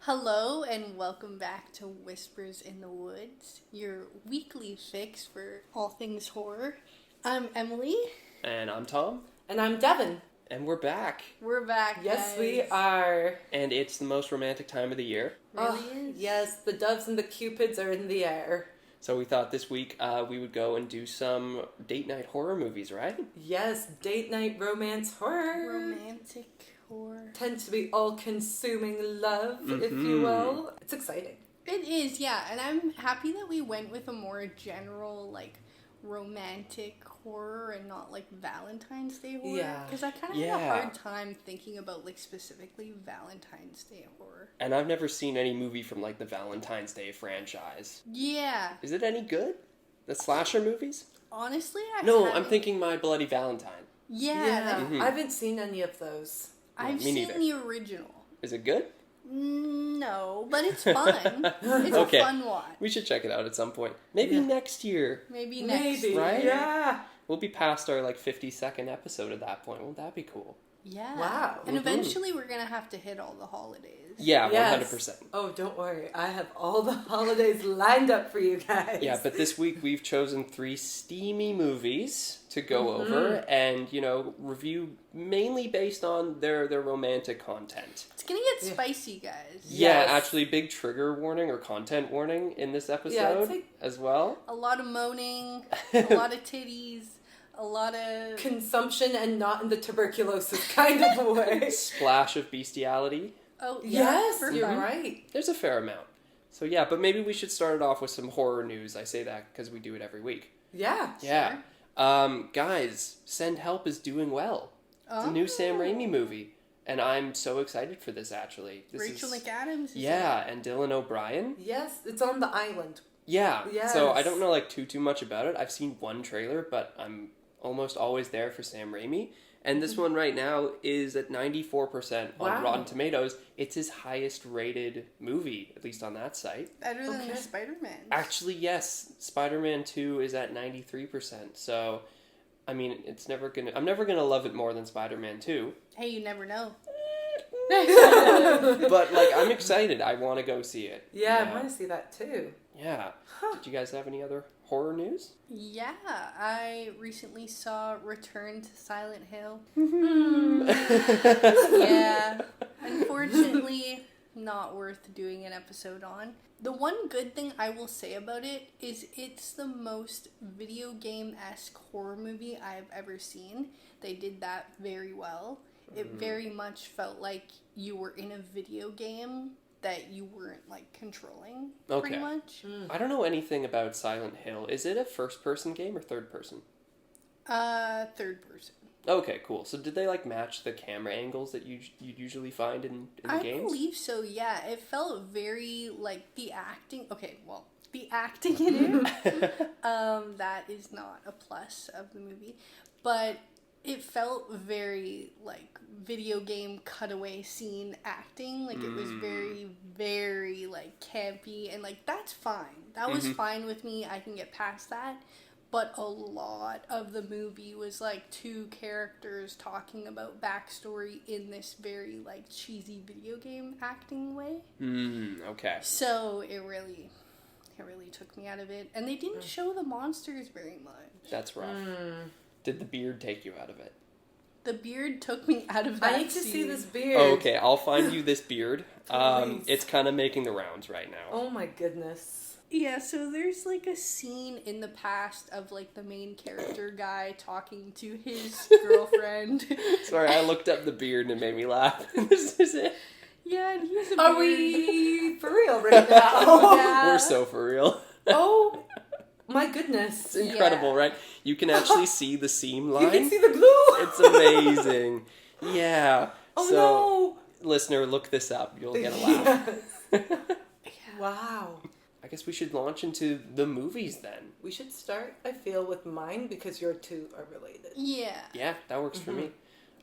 Hello and welcome back to Whispers in the Woods, your weekly fix for all things horror. I'm Emily. And I'm Tom. And I'm Devin. And we're back. We're back, Yes, guys. we are. And it's the most romantic time of the year. Really is? Yes, the doves and the cupids are in the air. So we thought this week we would go and do some date night horror movies, right? Yes, date night romance horror. Romantic horror. Tend to be all-consuming love, if you will. It's exciting. It is, yeah. And I'm happy that we went with a more general, like, romantic horror and not, like, Valentine's Day horror. Yeah. Because I kind of had a hard time thinking about, like, specifically Valentine's Day horror. And I've never seen any movie from, like, the Valentine's Day franchise. Yeah. Is it any good? The slasher movies? Honestly, I'm thinking My Bloody Valentine. Yeah. I haven't seen any of those. I've seen the original. Is it good? No, but it's fun. It's a fun watch. We should check it out at some point. Maybe next year. Maybe next year. Right? Yeah. We'll be past our, 50-second episode at that point. Won't that be cool? Yeah. Wow. And eventually we're going to have to hit all the holidays. Yeah, yes. 100%. Oh, don't worry. I have all the holidays lined up for you guys. Yeah, but this week we've chosen 3 steamy movies to go over and, review mainly based on their romantic content. It's going to get spicy, guys. Yeah, actually, big trigger warning or content warning in this episode as well. A lot of moaning, a lot of titties. A lot of consumption and not in the tuberculosis kind of way. Splash of bestiality. Oh, yeah. Yes, you're right. There's a fair amount. So yeah, but maybe we should start it off with some horror news. I say that because we do it every week. Yeah. Yeah. Sure. Guys, Send Help is doing well. It's a new Sam Raimi movie. And I'm so excited for this, actually. Rachel McAdams. And Dylan O'Brien. Yes, it's on the island. Yeah. Yes. So I don't know too much about it. I've seen one trailer, but I'm almost always there for Sam Raimi. And this one right now is at 94% on Rotten Tomatoes. It's his highest rated movie, at least on that site. Better than the Spider-Man. Actually, yes. Spider-Man 2 is at 93%. So, I mean, I'm never gonna love it more than Spider-Man 2. Hey, you never know. But, I'm excited. I want to go see it. Yeah, I want to see that too. Yeah. Did you guys have any other horror news? Yeah, I recently saw Return to Silent Hill. Yeah, unfortunately, not worth doing an episode on. The one good thing I will say about it is it's the most video game-esque horror movie I've ever seen. They did that very well. It very much felt like you were in a video game that you weren't, controlling, pretty much. I don't know anything about Silent Hill. Is it a first-person game or third-person? Third person. Okay, cool. So did they, match the camera angles that you'd usually find in games? I believe so, yeah. It felt very, the acting... Okay, well, the acting in it, that is not a plus of the movie. But it felt very, video game cutaway scene acting. It was very, very, campy. And, that's fine. That was fine with me. I can get past that. But a lot of the movie was, 2 characters talking about backstory in this very, cheesy video game acting way. Okay. So it really took me out of it. And they didn't show the monsters very much. That's rough. Did the beard take you out of it? The beard took me out of that I need to see this beard. Oh, okay, I'll find you this beard. It's kind of making the rounds right now. Oh my goodness. Yeah, so there's a scene in the past of the main character guy talking to his girlfriend. Sorry, I looked up the beard and it made me laugh. This is it. Yeah, and he's a beard. Are we for real right now? Yeah. We're so for real. Oh my goodness. It's incredible, right? You can actually see the seam line. You can see the glue. It's amazing. Yeah. Oh so, no. Listener, look this up. You'll get a laugh. Wow. I guess we should launch into the movies then. We should start, I feel, with mine because your two are related. Yeah. Yeah, that works for me.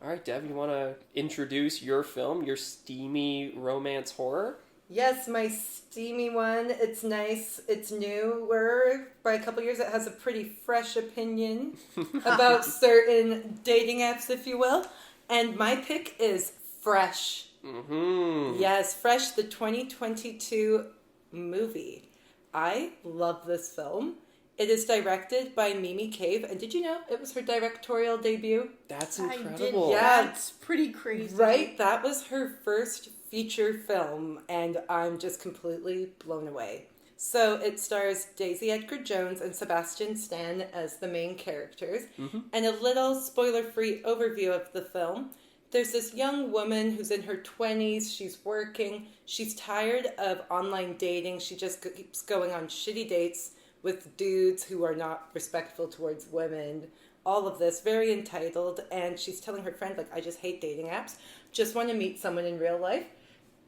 All right, Dev, you want to introduce your film, your steamy romance horror? Yes, my steamy one. It's nice. It's newer. By a couple years, it has a pretty fresh opinion about certain dating apps, if you will. And my pick is Fresh. Mm-hmm. Yes, Fresh, the 2022 movie. I love this film. It is directed by Mimi Cave, and did you know it was her directorial debut? That's I did. incredible. Yeah. That's pretty crazy. Right? That was her first feature film, and I'm just completely blown away. So it stars Daisy Edgar-Jones and Sebastian Stan as the main characters. And a little spoiler-free overview of the film. There's this young woman who's in her 20s. She's working. She's tired of online dating. She just keeps going on shitty dates with dudes who are not respectful towards women. All of this, very entitled. And she's telling her friend, like, I just hate dating apps. Just want to meet someone in real life.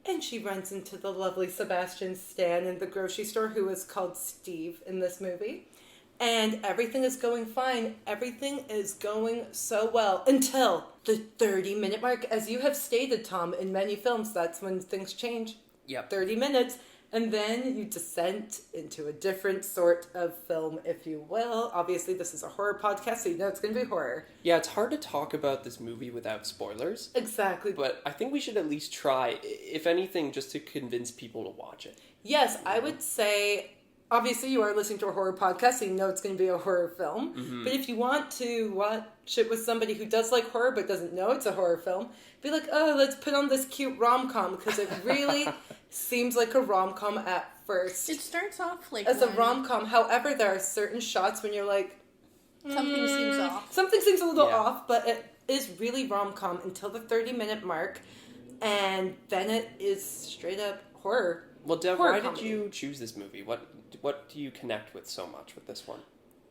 And she runs into the lovely Sebastian Stan in the grocery store, who is called Steve in this movie. And everything is going fine. Everything is going so well until the 30-minute mark. As you have stated, Tom, in many films, that's when things change. Yep. 30 minutes. And then you descend into a different sort of film, if you will. Obviously, this is a horror podcast, so you know it's going to be horror. Yeah, it's hard to talk about this movie without spoilers. Exactly. But I think we should at least try, if anything, just to convince people to watch it. Yes, I would say, obviously you are listening to a horror podcast, so you know it's going to be a horror film. But if you want to watch it with somebody who does like horror but doesn't know it's a horror film, be like, oh, let's put on this cute rom-com, because it really seems like a rom-com at first. It starts off like as a rom-com. However, there are certain shots when you're like, something seems off. Something seems a little off, but it is really rom-com until the 30-minute mark, and then it is straight up horror. Well, Dev, horror why comedy. did you choose this movie? What do you connect with so much with this one?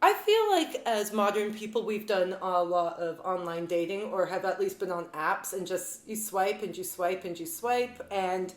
I feel like as modern people, we've done a lot of online dating, or have at least been on apps, and just you swipe and you swipe and you swipe, and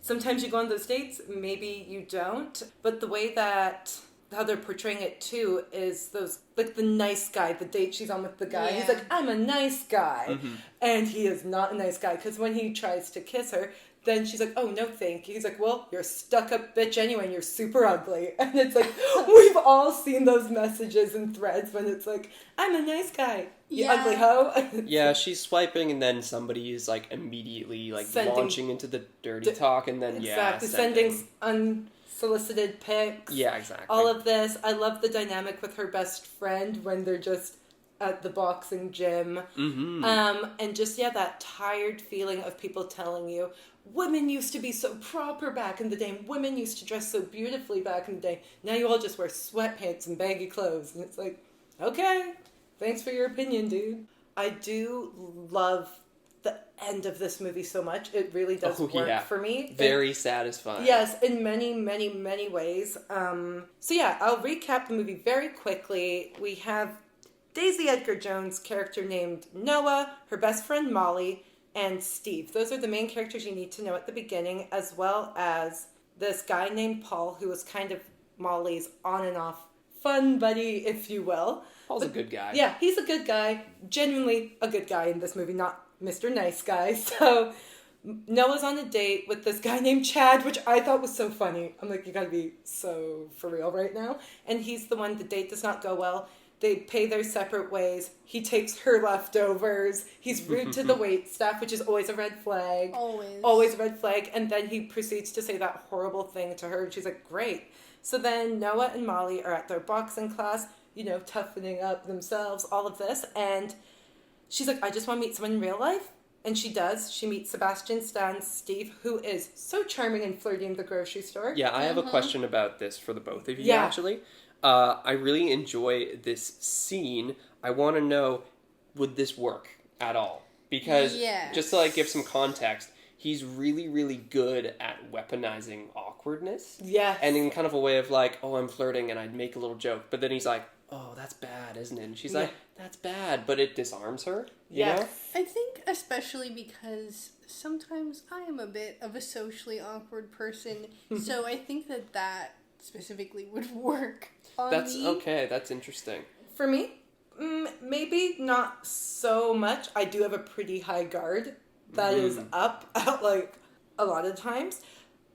sometimes you go on those dates, maybe you don't. But the way that how they're portraying it too is those, like, the nice guy, the date she's on with the guy. He's like, I'm a nice guy. And he is not a nice guy, because when he tries to kiss her, then she's like, oh, no, thank you. He's like, well, you're a stuck-up bitch anyway, and you're super ugly. And it's like, we've all seen those messages and threads when it's like, I'm a nice guy, you ugly hoe. Yeah, she's swiping, and then somebody is, like, immediately, like, launching into the dirty talk, and then, sending unsolicited pics. Yeah, exactly. All of this. I love the dynamic with her best friend when they're just at the boxing gym. And just, that tired feeling of people telling you, women used to be so proper back in the day, and women used to dress so beautifully back in the day. Now you all just wear sweatpants and baggy clothes. And it's like, okay, thanks for your opinion, dude. I do love the end of this movie so much. It really does work for me. Very satisfying. Yes, in many, many, many ways. I'll recap the movie very quickly. We have Daisy Edgar-Jones' character named Noah, her best friend Molly, and Steve. Those are the main characters you need to know at the beginning, as well as this guy named Paul, who was kind of Molly's on and off fun buddy, if you will. Paul's a good guy. Yeah, he's a good guy. Genuinely a good guy in this movie, not Mr. Nice Guy. So Noah's on a date with this guy named Chad, which I thought was so funny. I'm like, you gotta be so for real right now. And he's the one, the date does not go well. They pay their separate ways. He takes her leftovers. He's rude to the wait staff, which is always a red flag. Always a red flag. And then he proceeds to say that horrible thing to her. And she's like, great. So then Noah and Molly are at their boxing class, toughening up themselves, all of this. And she's like, I just want to meet someone in real life. And she does. She meets Sebastian Stan, Steve, who is so charming and flirty in the grocery store. Yeah, I have a question about this for the both of you, actually. I really enjoy this scene. I want to know, would this work at all? Because, just to give some context, he's really, really good at weaponizing awkwardness. Yes. And in kind of a way of I'm flirting and I'd make a little joke. But then he's like, oh, that's bad, isn't it? And she's like, that's bad. But it disarms her, you know? I think especially because sometimes I am a bit of a socially awkward person. So I think that specifically would work on That's me. okay. That's interesting. For me, maybe not so much. I do have a pretty high guard that is up like a lot of times.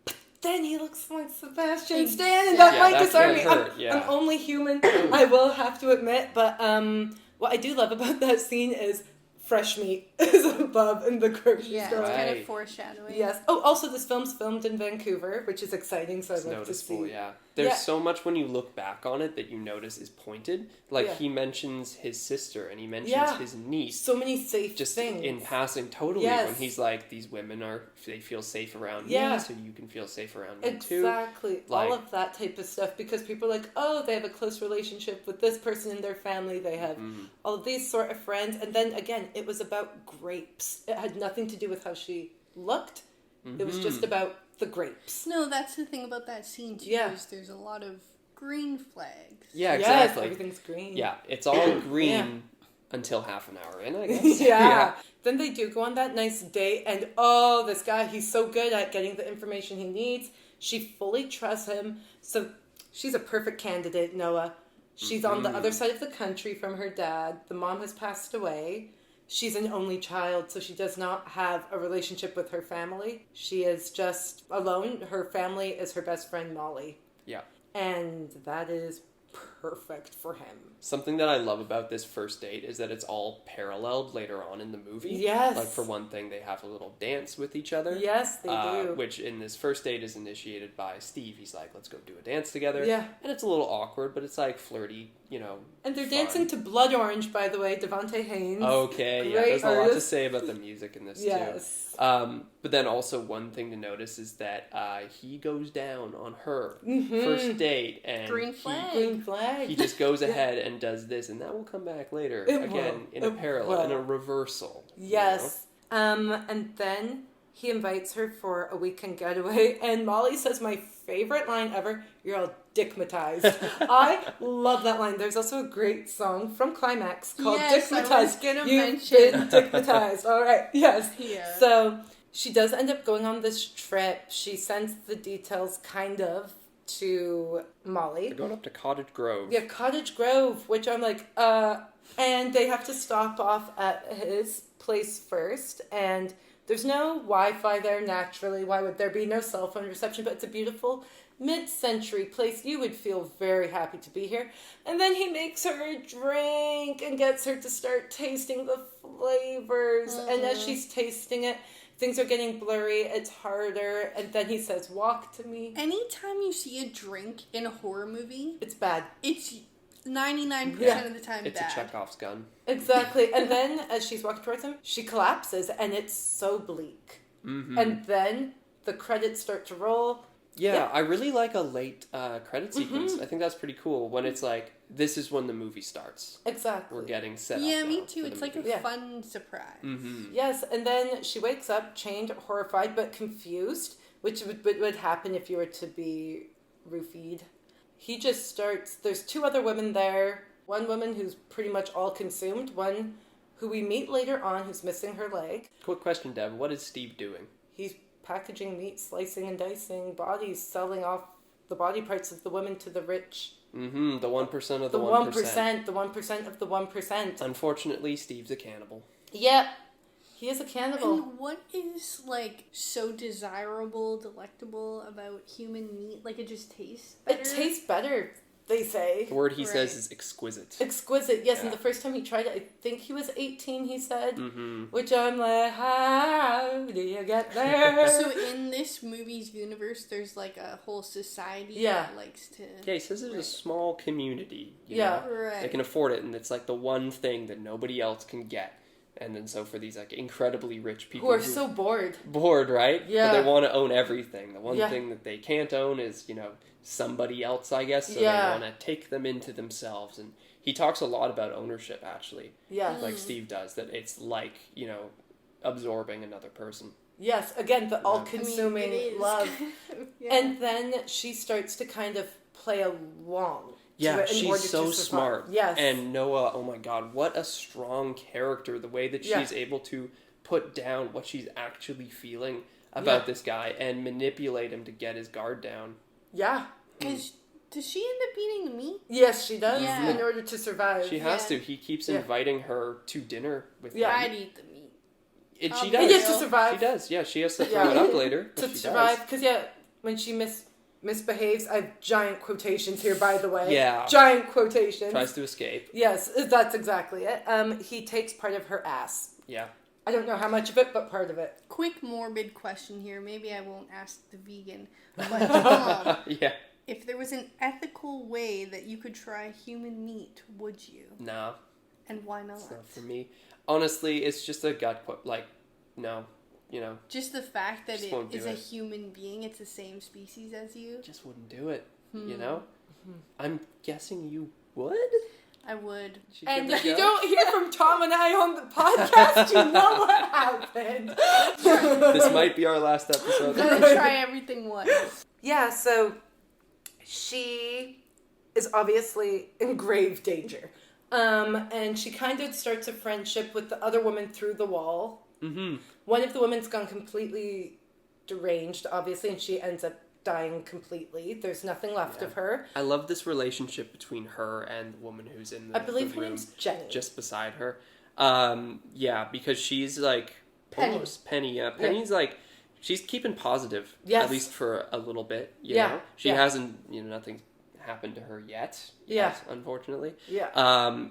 But then he looks like Sebastian Stan, and that might disarm me. I'm only human, I will have to admit. But what I do love about that scene is fresh meat is above in the grocery store. Yeah, it's kind of foreshadowing. Yes. Oh, also this film's filmed in Vancouver, which is exciting, so I'd like to see. Yeah. There's so much when you look back on it that you notice is pointed. Like, he mentions his sister, and he mentions his niece. So many safe just things. In passing, totally. When he's like, these women they feel safe around me, so you can feel safe around me too. Exactly. Like, all of that type of stuff, because people are like, oh, they have a close relationship with this person in their family, they have all of these sort of friends, and then again, it was about grapes. It had nothing to do with how she looked. It was just about the grapes. No, that's the thing about that scene too. Yeah. Is there's a lot of green flags. Yeah, exactly. Yes, everything's green. Yeah, it's all green until half an hour in, I guess. Then they do go on that nice date, and this guy, he's so good at getting the information he needs. She fully trusts him. So she's a perfect candidate, Noah. She's on the other side of the country from her dad. The mom has passed away. She's an only child, so she does not have a relationship with her family. She is just alone. Her family is her best friend, Molly. Yeah. And that is perfect for him. Something that I love about this first date is that it's all paralleled later on in the movie. Yes. Like, for one thing, they have a little dance with each other. Yes, they do. Which in this first date is initiated by Steve. He's like, let's go do a dance together. Yeah. And it's a little awkward, but it's like flirty, And they're fun. dancing to Blood Orange, by the way, Devontae Haynes. Okay, yeah, there's a lot to say about the music in this too. But then also one thing to notice is that he goes down on her first date, and Green flag. he just goes ahead and does this, and that will come back later in a parallel, in a reversal. Yes. And then he invites her for a weekend getaway, and Molly says my favorite line ever, "You're all dickmatized." I love that line. There's also a great song from Climax called Dickmatized. I was gonna mention. Been dickmatized. All right. Yes. Yeah. So she does end up going on this trip. She sends the details kind of to Molly. They're going up to Cottage Grove. Yeah, Cottage Grove, which I'm like, and they have to stop off at his place first, and there's no Wi-Fi there naturally. Why would there be no cell phone reception? But it's a beautiful mid-century place. You would feel very happy to be here. And then he makes her a drink and gets her to start tasting the flavors. And as she's tasting it, things are getting blurry. It's harder. And then he says, "Walk to me." Anytime you see a drink in a horror movie, It's bad. it's 99% of the time It's bad. a Chekhov's gun. Exactly. And then as she's walking towards him, she collapses, and it's so bleak. And then the credits start to roll. Yeah, I really like a late credit sequence. I think that's pretty cool when it's like, this is when the movie starts. Exactly. We're getting set up. Yeah, me now too. for It's the like movie. a fun surprise. Yes, and then she wakes up, chained, horrified, but confused, which would happen if you were to be roofied. He just starts... There's two other women there. One woman who's pretty much all consumed. One who we meet later on who's missing her leg. Quick question, Deb. What is Steve doing? He's packaging meat, slicing and dicing bodies, selling off the body parts of the women to the rich. The 1% of the 1%. The 1% of the 1%. Unfortunately, Steve's a cannibal. Yep. He is a cannibal. And what is, like, so desirable, delectable about human meat? Like, it just tastes better? It tastes better, they say. The word he says is exquisite. Exquisite, yes. And the first time he tried it, I think he was 18, he said. Which I'm like, how do you get there? So in this movie's universe, there's, like, a whole society that likes to... Yeah, he says there's a small community. You Yeah. know? Right. They can afford it, and it's like the one thing that nobody else can get. And then so for these like incredibly rich people Who are so bored. Bored, right? Yeah. But they want to own everything. The one thing that they can't own is, somebody else, I guess. So they want to take them into themselves. And he talks a lot about ownership, actually. Yeah. Like Steve does. That it's like, absorbing another person. Yes, again, the all-consuming love. And then she starts to kind of play along. Yeah, she's so smart. Yes. And Noah, oh my god, what a strong character. The way that she's able to put down what she's actually feeling about this guy and manipulate him to get his guard down. Yeah. Because does she end up eating the meat? Yes, she does. Yeah. In order to survive. She has to. He keeps inviting her to dinner with him. I'd eat the meat. And she does. Yes, to survive. She does. Yeah, she has to throw it up later. To survive. Because, when she misbehaves, I have giant quotations here, by the way. Yeah. Giant quotations. Tries to escape. Yes, that's exactly it. He takes part of her ass. Yeah. I don't know how much of it, but part of it. Quick morbid question here. Maybe I won't ask the vegan. But Yeah. if there was an ethical way that you could try human meat, would you? No. And why not? It's not for me. Honestly, it's just a gut no. You know. Just the fact that Just it won't do is a it. human being, it's the same species as you. Just wouldn't do it. You know? I'm guessing you would? I would. And if you don't hear from Tom and I on the podcast, you know what happened. This might be our last episode. Gotta try everything once. Yeah, so she is obviously in grave danger. And she kind of starts a friendship with the other woman through the wall. Mm-hmm. One of the women's gone completely deranged, obviously, and she ends up dying completely. There's nothing left of her. I love this relationship between her and the woman who's in the I believe the her room name's Jenny. just beside her. Because she's like Penny. almost Penny. Yeah, Penny's like she's keeping positive. Yes. At least for a little bit. You Yeah. know? She Yeah. hasn't. Nothing's happened to her yet. Yeah. Unfortunately. Yeah.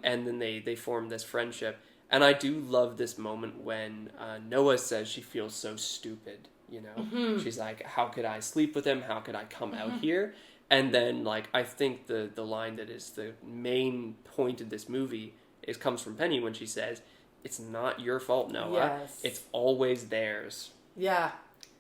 And then they form this friendship, and I do love this moment when Noah says she feels so stupid. You know, she's like, how could I sleep with him? How could I come out here? And then, like, I think the line that is the main point of this movie comes from Penny when she says, it's not your fault, Noah. Yes. It's always theirs. Yeah.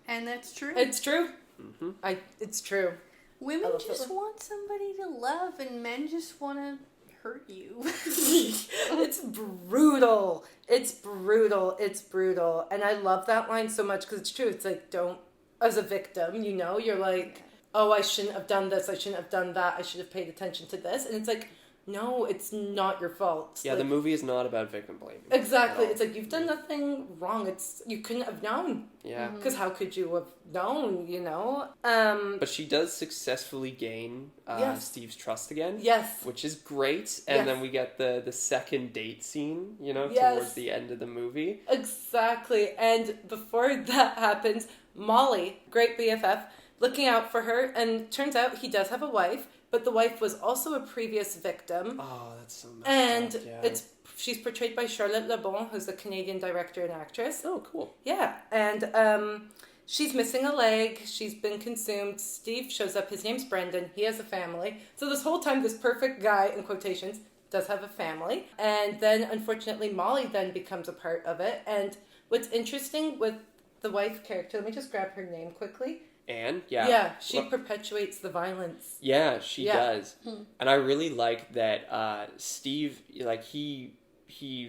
And that's true. It's true. Mm-hmm. It's true. Women love just that. want somebody to love, and men just want to hurt you. It's brutal. It's brutal. It's brutal. And I love that line so much because it's true. It's like, don't, as a victim, you know, you're like, oh, I shouldn't have done this. I shouldn't have done that. I should have paid attention to this. And it's like, no, it's not your fault. Yeah, like, the movie is not about victim blaming. Exactly. It's like, you've done nothing wrong. You couldn't have known. Yeah. Because how could you have known, you know? But she does successfully gain Yes. Steve's trust again. Yes. Which is great. And Yes. then we get the second date scene, Yes. towards the end of the movie. Exactly. And before that happens, Molly, great BFF, looking out for her, and turns out he does have a wife, but the wife was also a previous victim. Oh, that's so messed And up. Yeah. she's portrayed by Charlotte LeBon, who's a Canadian director and actress. Oh, cool. Yeah, and she's missing a leg. She's been consumed. Steve shows up. His name's Brendan. He has a family. So this whole time, this perfect guy, in quotations, does have a family. And then, unfortunately, Molly then becomes a part of it. And what's interesting with the wife character, let me just grab her name quickly. Anne? Yeah. Yeah, she perpetuates the violence. Yeah, she Yeah. does. And I really like that Steve, like, he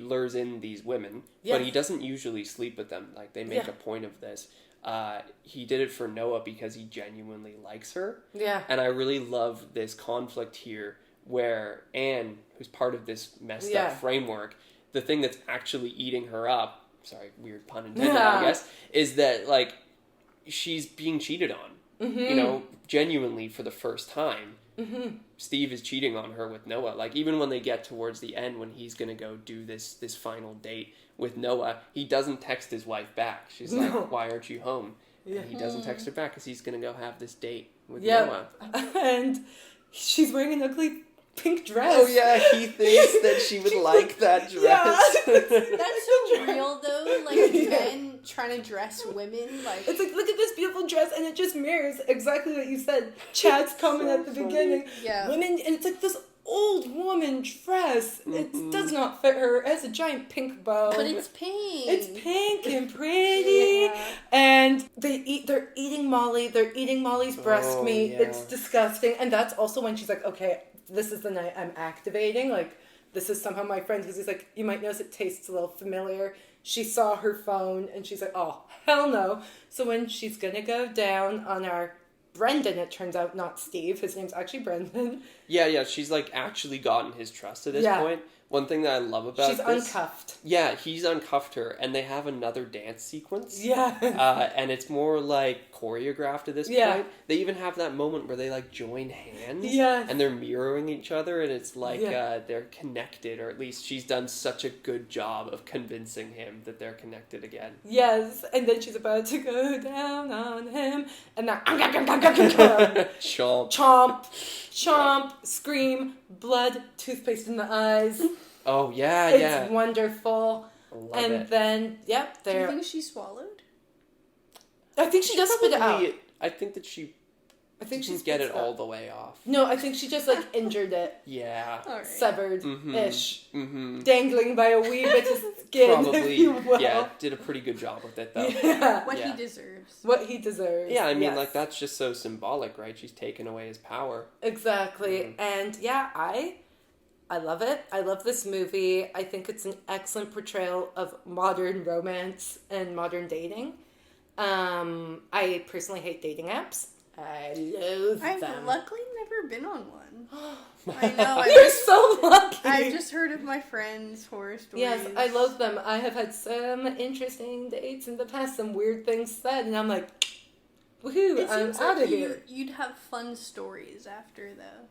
lures in these women, Yes. but he doesn't usually sleep with them. Like, they make Yeah. a point of this. He did it for Noah because he genuinely likes her. Yeah. And I really love this conflict here where Anne, who's part of this messed up framework, the thing that's actually eating her up, sorry, weird pun intended, I guess, is that, like, she's being cheated on. Genuinely for the first time. Steve is cheating on her with Noah. Like, even when they get towards the end, when he's going to go do this final date with Noah, he doesn't text his wife back. She's like, why aren't you home? Yeah. And he doesn't text her back because he's going to go have this date with Yeah. Noah. And she's wearing an ugly pink dress. Oh, yeah, he thinks that she would like that dress. That's so real, though. Like, men trying to dress women. Like, It's like, look at this beautiful dress, and it just mirrors exactly what you said. Chad's comment at the beginning. Yeah. Women, and it's like this old woman dress. It does not fit her. It has a giant pink bow. but it's pink. It's pink and pretty. Yeah. And they're eating Molly. They're eating Molly's breast Oh, meat. yeah. It's disgusting. And that's also when she's like, okay, this is the night I'm activating. Like, this is somehow my friend. Because he's like, you might notice it tastes a little familiar. She saw her phone and she's like, oh, hell no. So when she's going to go down on our Brendan, it turns out, not Steve. His name's actually Brendan. Yeah, she's, like, actually gotten his trust at this point. One thing that I love about She's uncuffed. Yeah, he's uncuffed her, and they have another dance sequence. Yeah. And it's more like choreographed at this point. They even have that moment where they like join hands. Yes. And they're mirroring each other, and it's like they're connected, or at least she's done such a good job of convincing him that they're connected again. Yes, and then she's about to go down on him, and then Chomp. Chomp, chomp, scream, blood, toothpaste in the eyes. Oh, yeah, It's wonderful. I love and it. then, yep, Do you there. think she swallowed? I think she just spit it out. I think that she I think she didn't get spits it out. all the way off. No, I think she just, like, injured it. Yeah. All right. Severed-ish. Mm-hmm. Dangling by a wee bit of skin, Probably, if you will. yeah, did a pretty good job with it, though. Yeah. What he deserves. What he deserves. Yeah, I mean, yes. like, that's just so symbolic, right? She's taken away his power. Exactly. And, yeah, I love it. I love this movie. I think it's an excellent portrayal of modern romance and modern dating. I personally hate dating apps. I loathe I've them. luckily never been on one. I know. You're so lucky. I've just heard of my friends' horror stories. Yes, I love them. I have had some interesting dates in the past, some weird things said, and I'm like, woohoo, It I'm seems out like of here. you'd have fun stories after, though.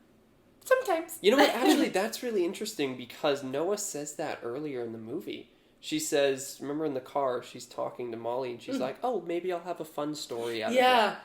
Sometimes. You know what? Actually, that's really interesting because Noah says that earlier in the movie. She says, remember in the car, she's talking to Molly, and she's like, oh, maybe I'll have a fun story out of it. Yeah.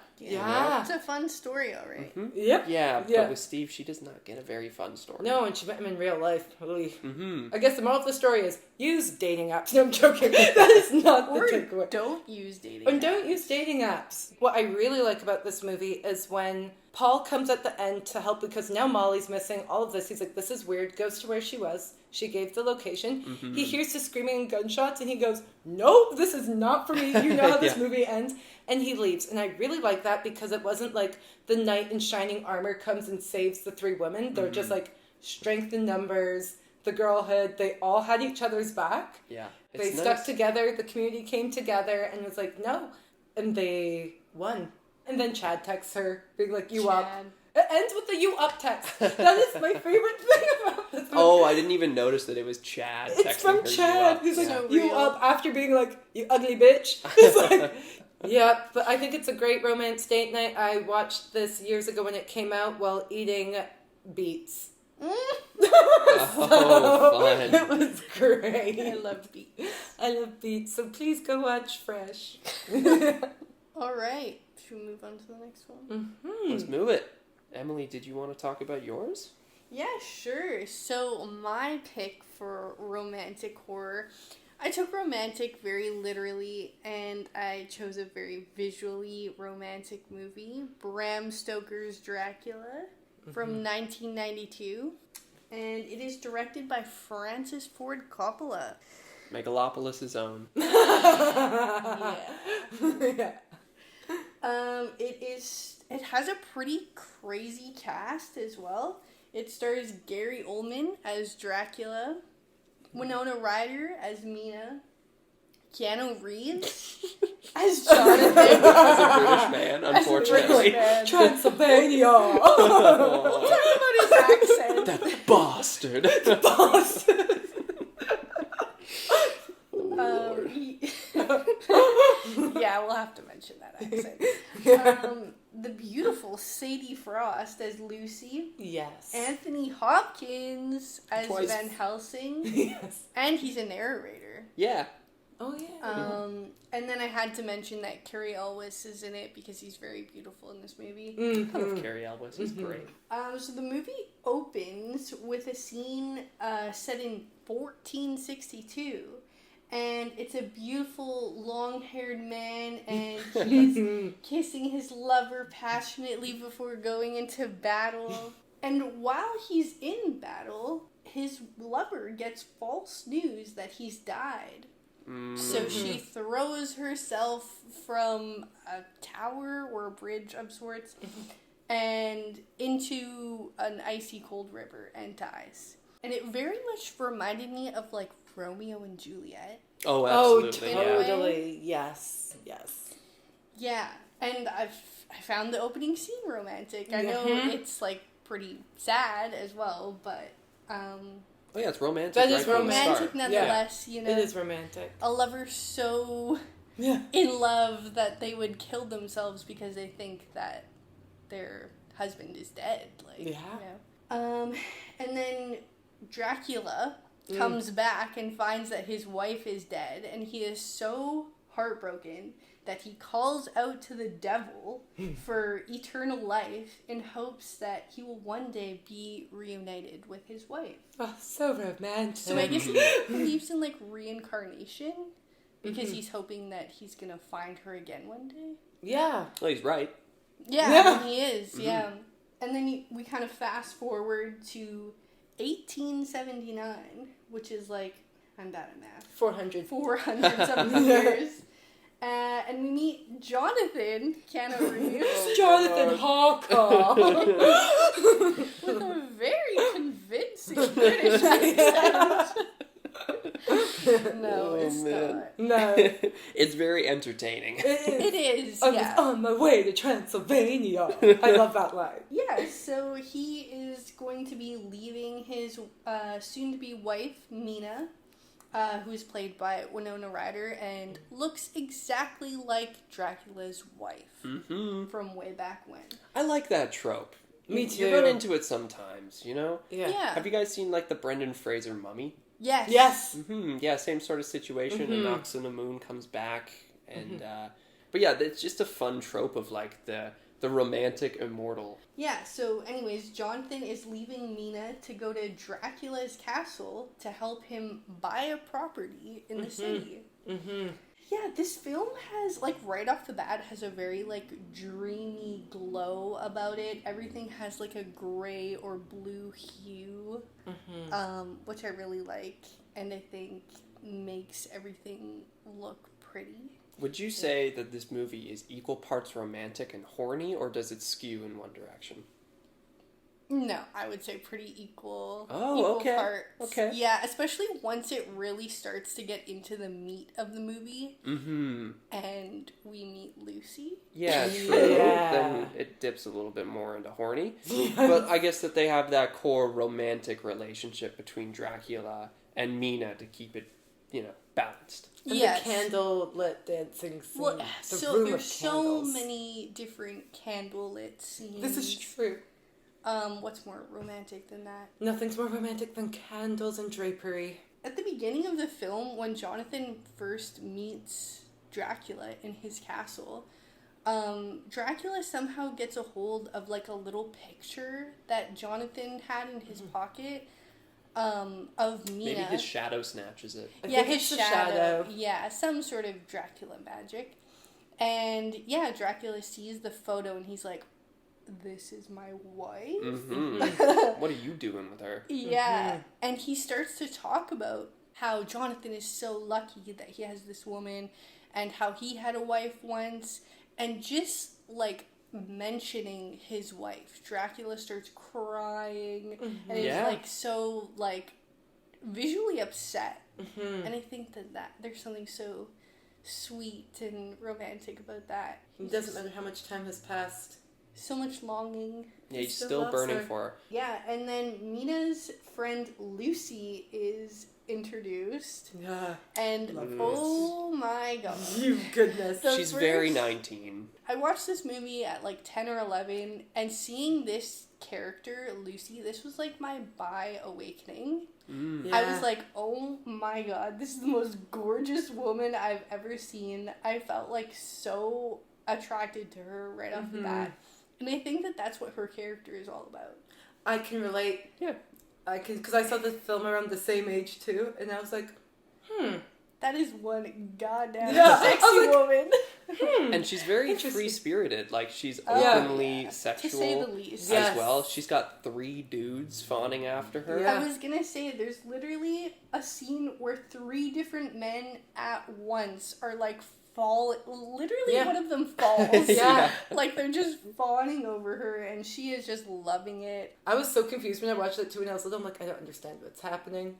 It's a fun story, alright. Mm-hmm. Yep. Yeah, Yeah. but with Steve, she does not get a very fun story. No, and she met him in real life. Really. Mm-hmm. I guess the moral of the story is use dating apps. No, I'm joking. That is not the Or takeaway. don't use dating And don't apps. use dating apps. What I really like about this movie is when Paul comes at the end to help because now Molly's missing. All of this. He's like, this is weird. Goes to where she was. She gave the location. Mm-hmm. He hears the screaming and gunshots and he goes, nope, this is not for me. You know how this movie ends. And he leaves. And I really like that because it wasn't like the knight in shining armor comes and saves the three women. They're just like strength in numbers, the girlhood. They all had each other's back. Yeah. They stuck together. The community came together and was like, no. And they won. And then Chad texts her, being like, you up. It ends with the you up text. That is my favorite thing about this movie. Oh, I didn't even notice that it was Chad texting It's from her, Chad. He's like, So you real. up, after being like, you ugly bitch. He's like, yeah, but I think it's a great romance date night. I watched this years ago when it came out while eating beets. Oh, fun. It was great. I love beats. I love beets, so please go watch Fresh. Alright, should we move on to the next one? Let's move it. Emily, did you want to talk about yours? Yeah, sure. So my pick for romantic horror, I took romantic very literally, and I chose a very visually romantic movie, Bram Stoker's Dracula, from 1992. And it is directed by Francis Ford Coppola. Megalopolis' own. Yeah. Yeah. It has a pretty crazy cast as well. It stars Gary Oldman as Dracula, Winona Ryder as Mina, Keanu Reeves as Jonathan. As a British man, As a unfortunately. British man. Transylvania. Talk about his accent. That bastard. Yeah, we'll have to mention that accent. The beautiful Sadie Frost as Lucy. Yes. Anthony Hopkins as Twice. Van Helsing. Yes. And he's a narrator. Yeah. Oh, yeah. And then I had to mention that Carrie Elwes is in it because he's very beautiful in this movie. I love Carrie Elwes. He's great. So the movie opens with a scene set in 1462. And it's a beautiful long-haired man, and he's kissing his lover passionately before going into battle. And while he's in battle, his lover gets false news that he's died. So she throws herself from a tower or a bridge of sorts and into an icy cold river and dies. And it very much reminded me of, like, Romeo and Juliet. Oh, Oh, absolutely. totally. Yes. Yes. Yeah, and I found the opening scene romantic. I know it's, like, pretty sad as well, but Oh yeah, it's romantic. That is from the romantic start. nonetheless, you know. It is romantic. A lover so in love that they would kill themselves because they think that their husband is dead. Like, Yeah. You know. And then Dracula comes back and finds that his wife is dead, and he is so heartbroken that he calls out to the devil for eternal life in hopes that he will one day be reunited with his wife. Oh, so romantic. So I guess he believes in, like, reincarnation because he's hoping that he's gonna find her again one day. Yeah. Well, he's right. Yeah, he is, yeah. And then we kind of fast forward to 1879, which is like, I'm bad at math. 400 something years. And we meet Jonathan Reeves Jonathan Harker. with a very convincing British accent. No, it's not. No. It's very entertaining. It is, I yeah. was on my way to Transylvania. I love that line. Yeah, so he is going to be leaving his soon-to-be wife, Mina, who is played by Winona Ryder, and looks exactly like Dracula's wife from way back when. I like that trope. Me too. You run into it sometimes, you know? Yeah. Have you guys seen, like, the Brendan Fraser Mummy? Yes. Yes. Yeah, same sort of situation. A knocks on the moon comes back, and but yeah, it's just a fun trope of like the romantic immortal. Yeah. So, anyways, Jonathan is leaving Mina to go to Dracula's castle to help him buy a property in the city. Yeah, this film has, like, right off the bat, has a very, like, dreamy glow about it. Everything has, like, a gray or blue hue, which I really like, and I think makes everything look pretty. Would you say that this movie is equal parts romantic and horny, or does it skew in one direction? No, I would say pretty equal. Oh, equal okay. Parts. Okay. Yeah, especially once it really starts to get into the meat of the movie. And we meet Lucy. Yeah, true. Yeah. Then it dips a little bit more into horny. But I guess that they have that core romantic relationship between Dracula and Mina to keep it, you know, balanced. And Yes. the candle-lit dancing scene. Well, the so room there's of so candles. many different candlelit scenes. This is true. What's more romantic than that? Nothing's more romantic than candles and drapery. At the beginning of the film, when Jonathan first meets Dracula in his castle, Dracula somehow gets a hold of, like, a little picture that Jonathan had in his pocket of Mina. Maybe his shadow snatches it. I Yeah, think his it's the shadow. Yeah, some sort of Dracula magic. And yeah, Dracula sees the photo and he's like, this is my wife? What are you doing with her? Yeah. And he starts to talk about how Jonathan is so lucky that he has this woman and how he had a wife once. And just, like, mentioning his wife, Dracula starts crying and is, like, so, like, visually upset. And I think that there's something so sweet and romantic about that. It doesn't matter how much time has passed. So much longing. Yeah, he's still still loves burning her. for her. Yeah, and then Mina's friend Lucy is introduced. Yeah. And oh my god. You goodness. The She's first- very 19. I watched this movie at like 10 or 11, and seeing this character, Lucy, this was like my bi awakening. Yeah. I was like, oh my god, this is the most gorgeous woman I've ever seen. I felt like so attracted to her right off the bat. And I think that's what her character is all about. I can relate. Yeah. I can, because I saw the film around the same age too, and I was like, That is one goddamn Yeah, sexy I was woman. And she's very Interesting. free-spirited. Like, she's Yeah. openly To sexual say the least. Yeah. as well. She's got 3 dudes fawning after her. Yeah. I was gonna say, there's literally a scene where 3 different men at once are like literally Yeah. one of them falls. Yeah. Like they're just fawning over her and she is just loving it. I was so confused when I watched it too, and I was little. I'm like, I don't understand what's happening.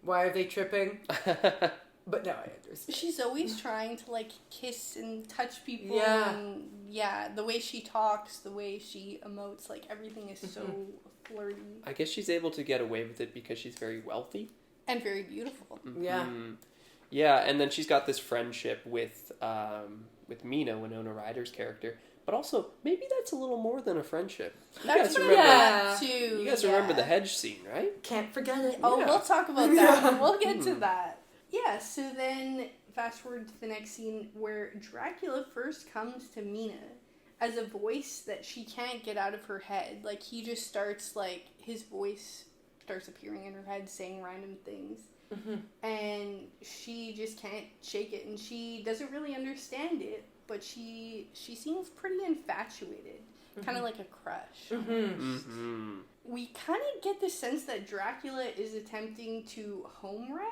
Why are they tripping? But now I understand. She's always trying to like kiss and touch people. Yeah. And yeah, the way she talks, the way she emotes, like everything is so flirty. I guess she's able to get away with it because she's very wealthy. And very beautiful. Yeah. Yeah, and then she's got this friendship with Mina, Winona Ryder's character. But also, maybe that's a little more than a friendship. That's what remember, too. You guys remember the hedge scene, right? Can't forget it. Oh, Yeah. we'll talk about that. We'll get to that. Yeah, so then fast forward to the next scene where Dracula first comes to Mina as a voice that she can't get out of her head. Like, he just starts, like, his voice starts appearing in her head saying random things. And she just can't shake it, and she doesn't really understand it, but she seems pretty infatuated, kind of like a crush. We kind of get the sense that Dracula is attempting to home wreck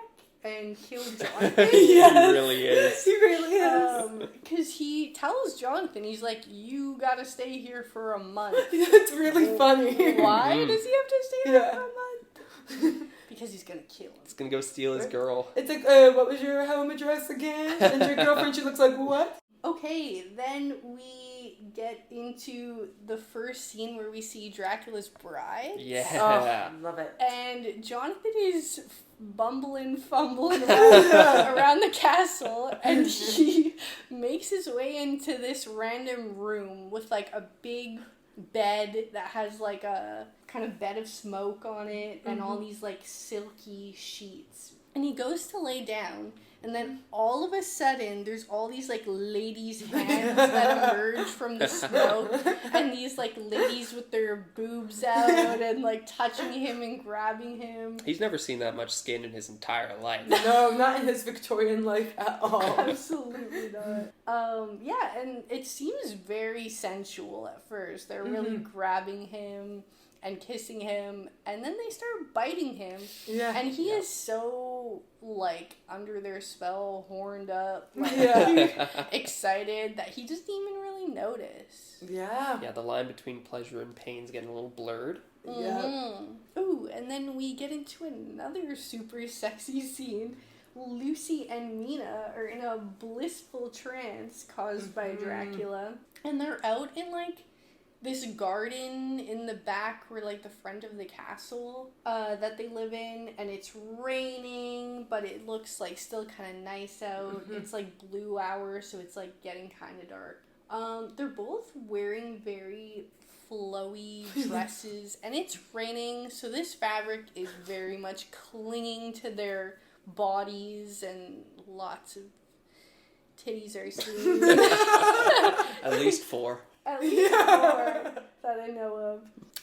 and kill Jonathan. He really is. He really is. Because he tells Jonathan, he's like, you gotta stay here for a month. It's really funny. Why does he have to stay there for a month? Because he's gonna kill him. He's gonna go steal his girl. It's like, what was your home address again? And your girlfriend, she looks like, what? Okay, then we get into the first scene where we see Dracula's bride. Yeah. Oh, love it. And Jonathan is fumbling around the castle, and he makes his way into this random room with, like, a big bed that has, like, a kind of bed of smoke on it, and all these, like, silky sheets. And he goes to lay down, and then all of a sudden, there's all these, like, ladies' hands that emerge from the smoke, and these, like, ladies with their boobs out, and, like, touching him and grabbing him. He's never seen that much skin in his entire life. No, not in his Victorian life at all. Absolutely not. Yeah, and it seems very sensual at first. They're really grabbing him and kissing him, and then they start biting him. Yeah. And he is so, like, under their spell, horned up, like, excited, that he doesn't even really notice. Yeah. Yeah, the line between pleasure and pain is getting a little blurred. Yeah. Ooh, and then we get into another super sexy scene. Lucy and Mina are in a blissful trance caused by Dracula, and they're out in, like, this garden in the back where, like, the front of the castle that they live in, and it's raining, but it looks, like, still kind of nice out. It's, like, blue hour, so it's, like, getting kind of dark. They're both wearing very flowy dresses, and it's raining, so this fabric is very much clinging to their bodies, and lots of titties are seen. At least 4. At least 4 that I know of.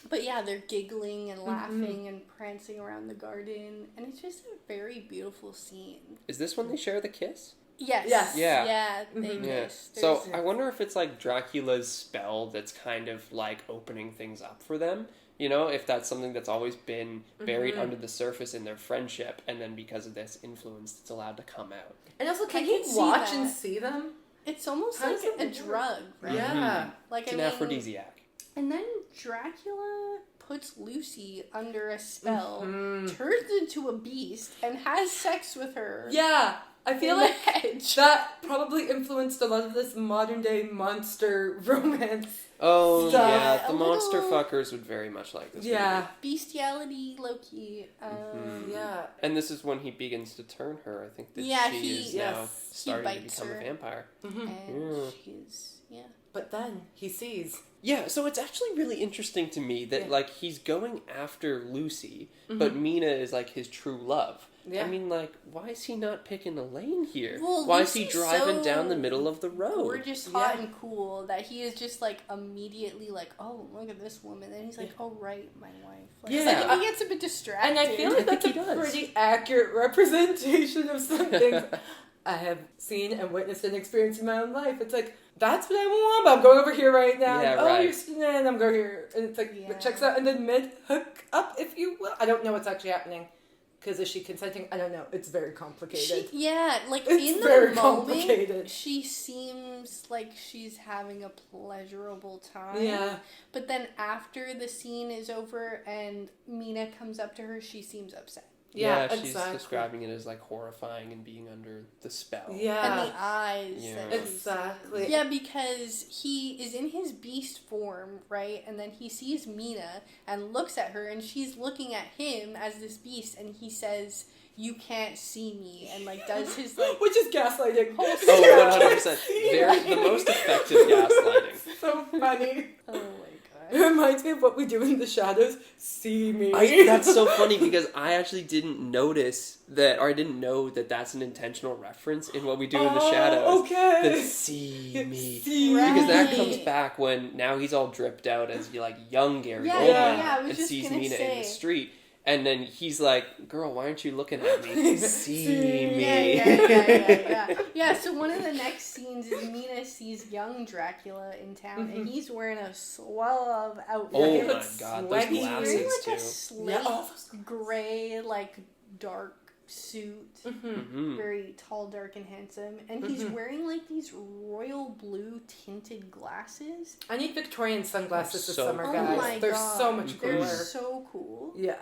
But yeah, they're giggling and laughing and prancing around the garden, and it's just a very beautiful scene. Is this when they share the kiss? Yes. Yeah. Yeah, they kiss. So I wonder if it's like Dracula's spell that's kind of like opening things up for them. You know, if that's something that's always been buried under the surface in their friendship, and then because of this influence, it's allowed to come out. And also, can he watch and see them? It's almost like a drug, right? Yeah. Like, It's an aphrodisiac. And then Dracula puts Lucy under a spell, turns into a beast, and has sex with her. Yeah. I feel like that probably influenced a lot of this modern day monster romance. Oh, stuff. yeah. The monster fuckers would very much like this movie. Bestiality, low-key. Yeah. And this is when he begins to turn her. I think that she is now starting to become a vampire. And she's, But then he sees. Yeah, so it's actually really interesting to me that, like, he's going after Lucy, but Mina is, like, his true love. Yeah. I mean, like, why is he not picking a lane here? Well, why Lucy's is he driving so down the middle of the road? Gorgeous, hot, and cool that he is just, like, immediately like, oh, look at this woman. And he's like, oh, right, my wife. Like, like, he gets a bit distracted. And I feel like that's a pretty accurate representation of some things I have seen and witnessed and experienced in my own life. It's like, that's what I want, but I'm going over here right now. Yeah, and, you're standing, I'm going here. And it's like, it checks out, and then mid-hook up, if you will. I don't know what's actually happening. Because is she consenting? I don't know. It's very complicated. Like, it's in very the moment, complicated. she seems like she's having a pleasurable time. Yeah. But then after the scene is over and Mina comes up to her, she seems upset. Yeah, she's describing it as like horrifying and being under the spell. Yeah. And the eyes. Yeah. Exactly. Yeah, because he is in his beast form, right? And then he sees Mina and looks at her, and she's looking at him as this beast, and he says, "You can't see me," and like does his like, which is gaslighting. Oh, 100%. The most effective gaslighting. So funny. Oh my god. It reminds me of what we do in the shadows. See me. That's so funny because I actually didn't notice that, or I didn't know that that's an intentional reference in what we do in the shadows. Okay. The see me. Right. Because that comes back when now he's all dripped out as like young Gary Oldman and sees Mina in the street. And then he's like, "Girl, why aren't you looking at me? See me." Yeah, so one of the next scenes is Mina sees young Dracula in town, and he's wearing a suave outfit. Oh my god, those He's glasses wearing like too. a slate gray, like dark suit. Very tall, dark, and handsome. And he's wearing like these royal blue tinted glasses. I need Victorian sunglasses this so summer, cool. guys. Oh my They're god. so much cooler. They're so cool. Yeah.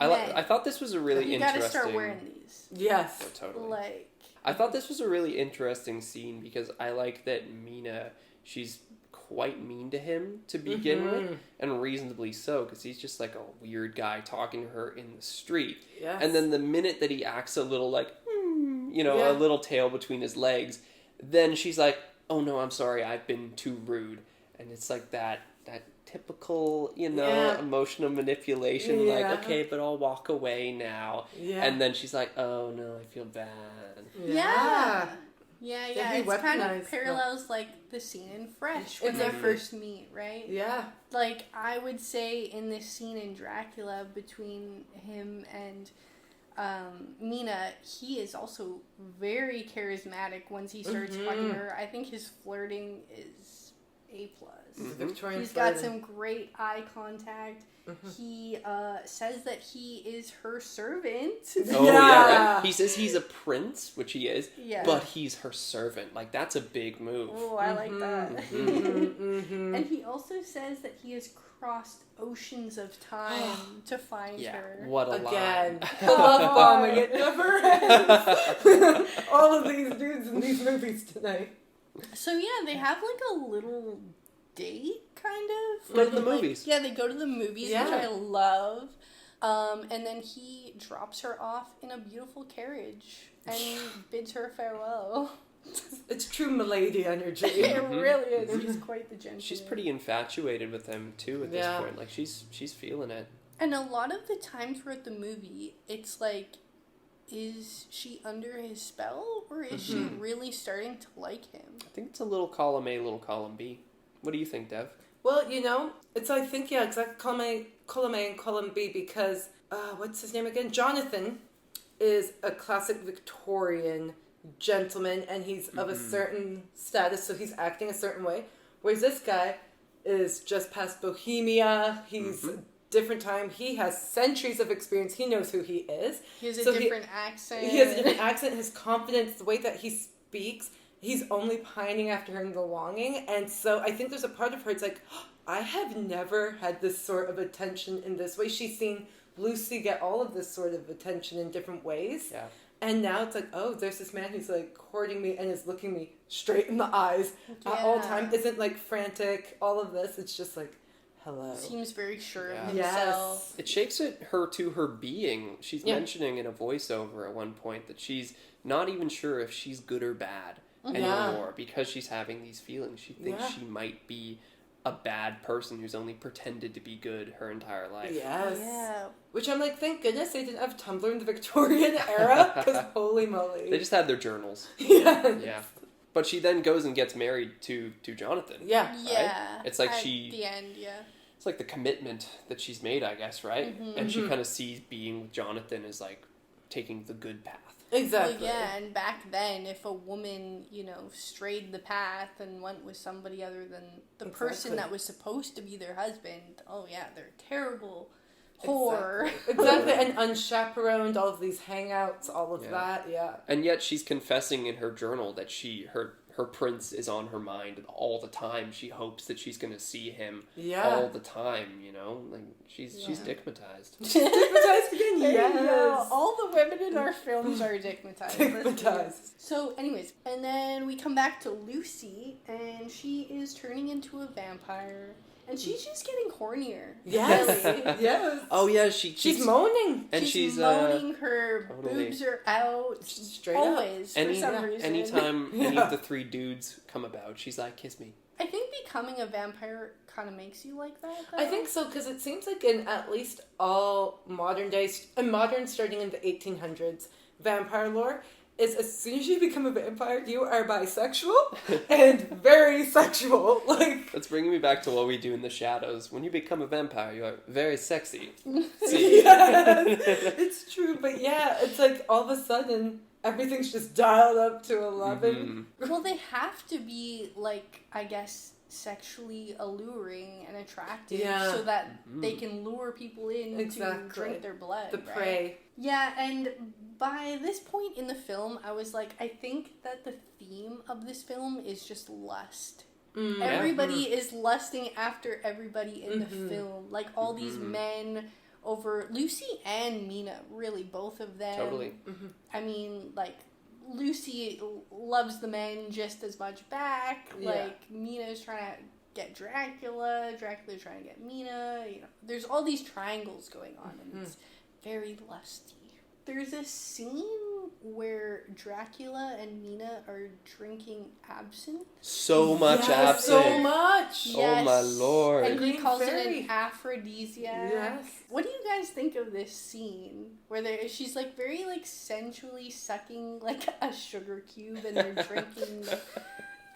I thought this was a really interesting... You gotta start wearing these. Yes. Oh, totally. Like... I thought this was a really interesting scene because I like that Mina, she's quite mean to him to begin with, and reasonably so, because he's just like a weird guy talking to her in the street. Yes. And then the minute that he acts a little like, a little tail between his legs, then she's like, "Oh no, I'm sorry, I've been too rude." And it's like that typical, emotional manipulation, like, "Okay, but I'll walk away now." Yeah. And then she's like, "Oh no, I feel bad." Yeah. It's kind of parallels like the scene in Fresh when they first meet, right? Yeah. Like, I would say in this scene in Dracula between him and Mina, he is also very charismatic once he starts talking to her. I think his flirting is A+. He's got some great eye contact. He says that he is her servant. Oh, yeah. Right? He says he's a prince, which he is, but he's her servant. Like, that's a big move. Oh, I like that. And he also says that he has crossed oceans of time to find her. What a line. The love bombing, it never ends. All of these dudes in these movies tonight. So, they have like a little date, kind of. Go to the movies. Yeah, they go to the movies, which I love. And then he drops her off in a beautiful carriage and bids her farewell. It's true milady energy. It really is. She's quite the gentleman. She's pretty infatuated with him, too, at this point. Like, she's feeling it. And a lot of the times throughout the movie, it's like, is she under his spell, or is she really starting to like him? I think it's a little column A, little column B. What do you think, Dev? Well, it's, I think, exactly column A and column B because, what's his name again? Jonathan is a classic Victorian gentleman, and he's of a certain status, so he's acting a certain way. Whereas this guy is just past Bohemia. He's a different time. He has centuries of experience. He knows who he is. He has a different accent. He has a different accent. His confidence, the way that he speaks, he's only pining after her and the longing. And so I think there's a part of her, it's like, I have never had this sort of attention in this way. She's seen Lucy get all of this sort of attention in different ways. Yeah. And now it's like, oh, there's this man who's like courting me and is looking me straight in the eyes at all time. Isn't like frantic, all of this. It's just like, hello. Seems very sure of himself. Yes. It shakes her to her being. She's mentioning in a voiceover at one point that she's not even sure if she's good or bad anymore because she's having these feelings. She thinks she might be a bad person who's only pretended to be good her entire life. Yes. Yeah. Which I'm like, thank goodness they didn't have Tumblr in the Victorian era, because holy moly. They just had their journals. Yeah. But she then goes and gets married to Jonathan. Yeah. Right? It's like at the end, it's like the commitment that she's made, I guess, right? And she kind of sees being with Jonathan as like taking the good path. Exactly. Well, yeah, and back then, if a woman, strayed the path and went with somebody other than the person that was supposed to be their husband, they're terrible whore. Exactly, and unchaperoned, all of these hangouts, all of that, And yet she's confessing in her journal that her prince is on her mind all the time. She hopes that she's going to see him Yeah. all the time, you know? Like, she's stigmatized. Stigmatized again, yes. All the women in our films are stigmatized. Stigmatized. So, anyways, and then we come back to Lucy, and she is turning into a vampire. And she's just getting hornier. Yes. Really. Yes. Oh, yeah, She's moaning. And she's moaning, her totally. boobs are out. Straight always, up. for some reason. Anytime any of the three dudes come about, she's like, kiss me. I think becoming a vampire kind of makes you like that, though. I think so, because it seems like in at least all modern starting in the 1800s, vampire lore is as soon as you become a vampire, you are bisexual and very sexual. Like, That's bringing me back to what we do in the shadows. When you become a vampire, you are very sexy. See? Yes, it's true. But yeah, it's like all of a sudden everything's just dialed up to 11. Well, they have to be, like, I guess, sexually alluring and attractive so that they can lure people in to drink their blood. The prey. Yeah, and by this point in the film, I was like, I think that the theme of this film is just lust. Everybody is lusting after everybody in the film. Like, all these men over Lucy and Mina, really, both of them. Totally. I mean, like, Lucy loves the men just as much back. Like, Mina's trying to get Dracula. Dracula's trying to get Mina. You know, there's all these triangles going on, and it's very lusty. There's a scene where Dracula and Mina are drinking absinthe. So much absinthe. So much. Yes. Oh my lord. And he Green calls fairy. it an aphrodisiac. Yes. What do you guys think of this scene where she's like very like sensually sucking like a sugar cube and they're drinking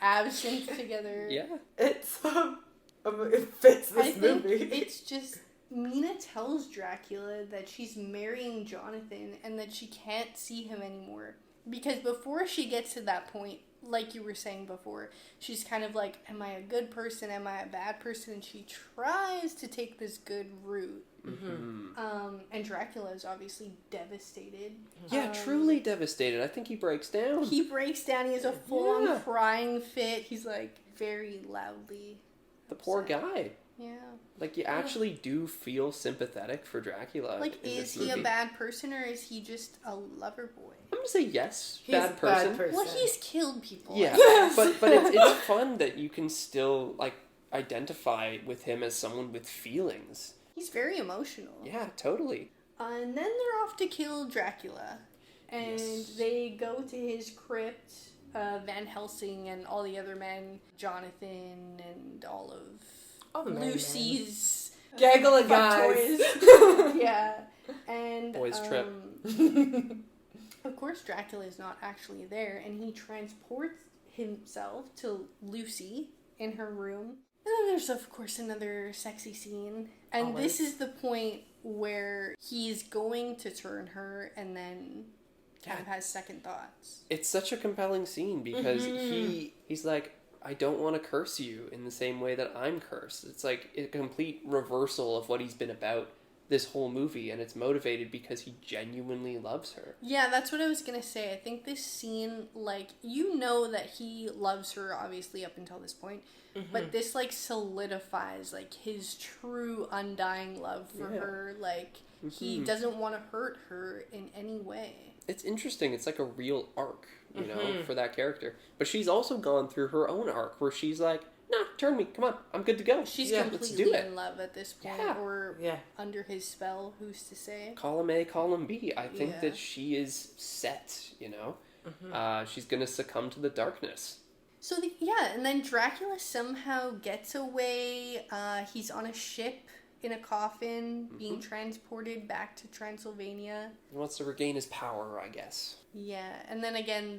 absinthe together? Yeah. It's it fits this I think movie. it's just Mina tells Dracula that she's marrying Jonathan and that she can't see him anymore. Because before she gets to that point, like you were saying before, she's kind of like, am I a good person? Am I a bad person? And she tries to take this good route. And Dracula is obviously devastated. Yeah, truly devastated. I think he breaks down. He breaks down. He has a full-on crying fit. He's like very loudly The poor guy. Yeah. Like, you actually do feel sympathetic for Dracula. Like, is he a bad person or is he just a lover boy? I'm gonna say yes. He's Bad a person. bad person. Well, he's killed people. Yeah, but it's fun that you can still, like, identify with him as someone with feelings. He's very emotional. Yeah, totally. And then they're off to kill Dracula. And they go to his crypt, Van Helsing and all the other men, Jonathan and all of Lucy's gaggle of guys. toys. Yeah. And Boys trip. Of course Dracula is not actually there and he transports himself to Lucy in her room. And then there's of course another sexy scene. And this is the point where he's going to turn her and then kind of has second thoughts. It's such a compelling scene because he's like, I don't want to curse you in the same way that I'm cursed. It's like a complete reversal of what he's been about this whole movie, and it's motivated because he genuinely loves her. Yeah, that's what I was going to say. I think this scene, like, you know that he loves her, obviously, up until this point, but this, like, solidifies, like, his true undying love for her. Like, he doesn't want to hurt her in any way. It's interesting. It's like a real arc, you know, for that character. But she's also gone through her own arc where she's like, nah, turn me. Come on. I'm good to go. She's let's do completely it. in love at this point, or under his spell, who's to say? Column A, column B. I think that she is set, you know. She's going to succumb to the darkness. So, and then Dracula somehow gets away. He's on a ship in a coffin, being transported back to Transylvania. He wants to regain his power, I guess. Yeah, and then again,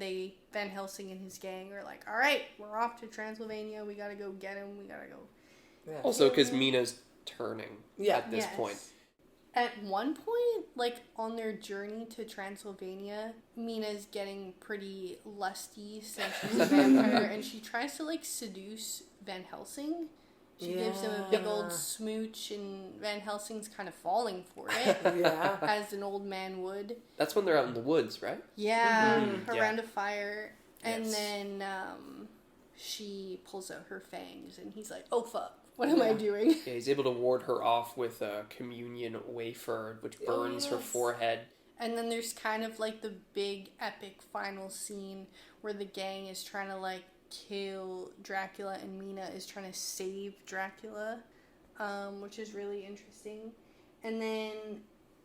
Van Helsing and his gang are like, all right, we're off to Transylvania, we gotta go get him, we gotta go. Yeah. Also, because Mina's turning at this point. At one point, like, on their journey to Transylvania, Mina's getting pretty lusty since she's a vampire, and she tries to, like, seduce Van Helsing. She gives him a big old smooch, and Van Helsing's kind of falling for it. As an old man would. That's when they're out in the woods, right? Yeah, around a fire. And then she pulls out her fangs, and he's like, "Oh fuck, what am I doing?" Yeah, he's able to ward her off with a communion wafer, which burns her forehead. And then there's kind of like the big epic final scene where the gang is trying to like kill Dracula, and Mina is trying to save Dracula, which is really interesting. And then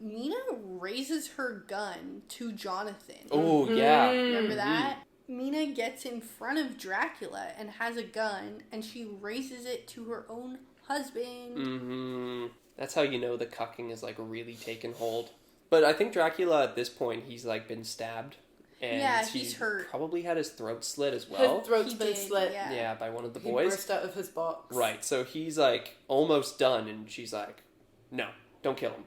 Mina raises her gun to Jonathan. Oh, yeah. Remember that? Mina gets in front of Dracula and has a gun, and she raises it to her own husband. Mm-hmm. That's how you know the cucking is, like, really taken hold. But I think Dracula, at this point, he's, like, been stabbed. And he's hurt. Probably had his throat slit as well. His throat's been slit. Yeah, by one of the boys. He burst out of his box. Right, so he's, like, almost done, and she's like, no, don't kill him.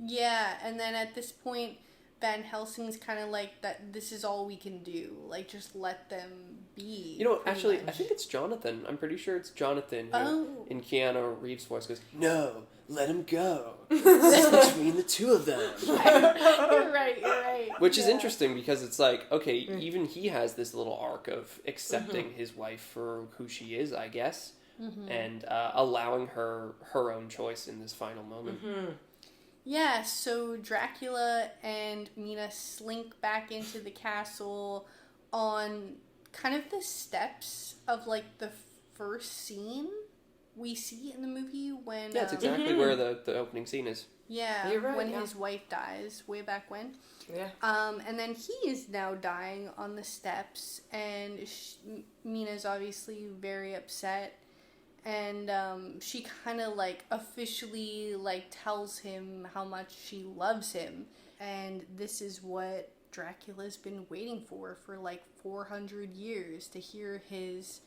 Yeah, and then at this point, Van Helsing's kind of like, that. This is all we can do. Like, just let them be. You know, actually, I think it's Jonathan. I'm pretty sure it's Jonathan who, in Keanu Reeves' voice, goes, "No, let him go. It's between the two of them." You're right. Which is interesting because it's like, okay, even he has this little arc of accepting his wife for who she is, I guess, and allowing her own choice in this final moment. Yeah, so Dracula and Mina slink back into the castle on kind of the steps of, like, the first scene we see in the movie when... Yeah, it's exactly where the opening scene is. Yeah, you're right, when his wife dies, way back when. Yeah. And then he is now dying on the steps, and Mina's obviously very upset. And she kind of, like, officially, like, tells him how much she loves him. And this is what Dracula's been waiting for, like, 400 years. To hear his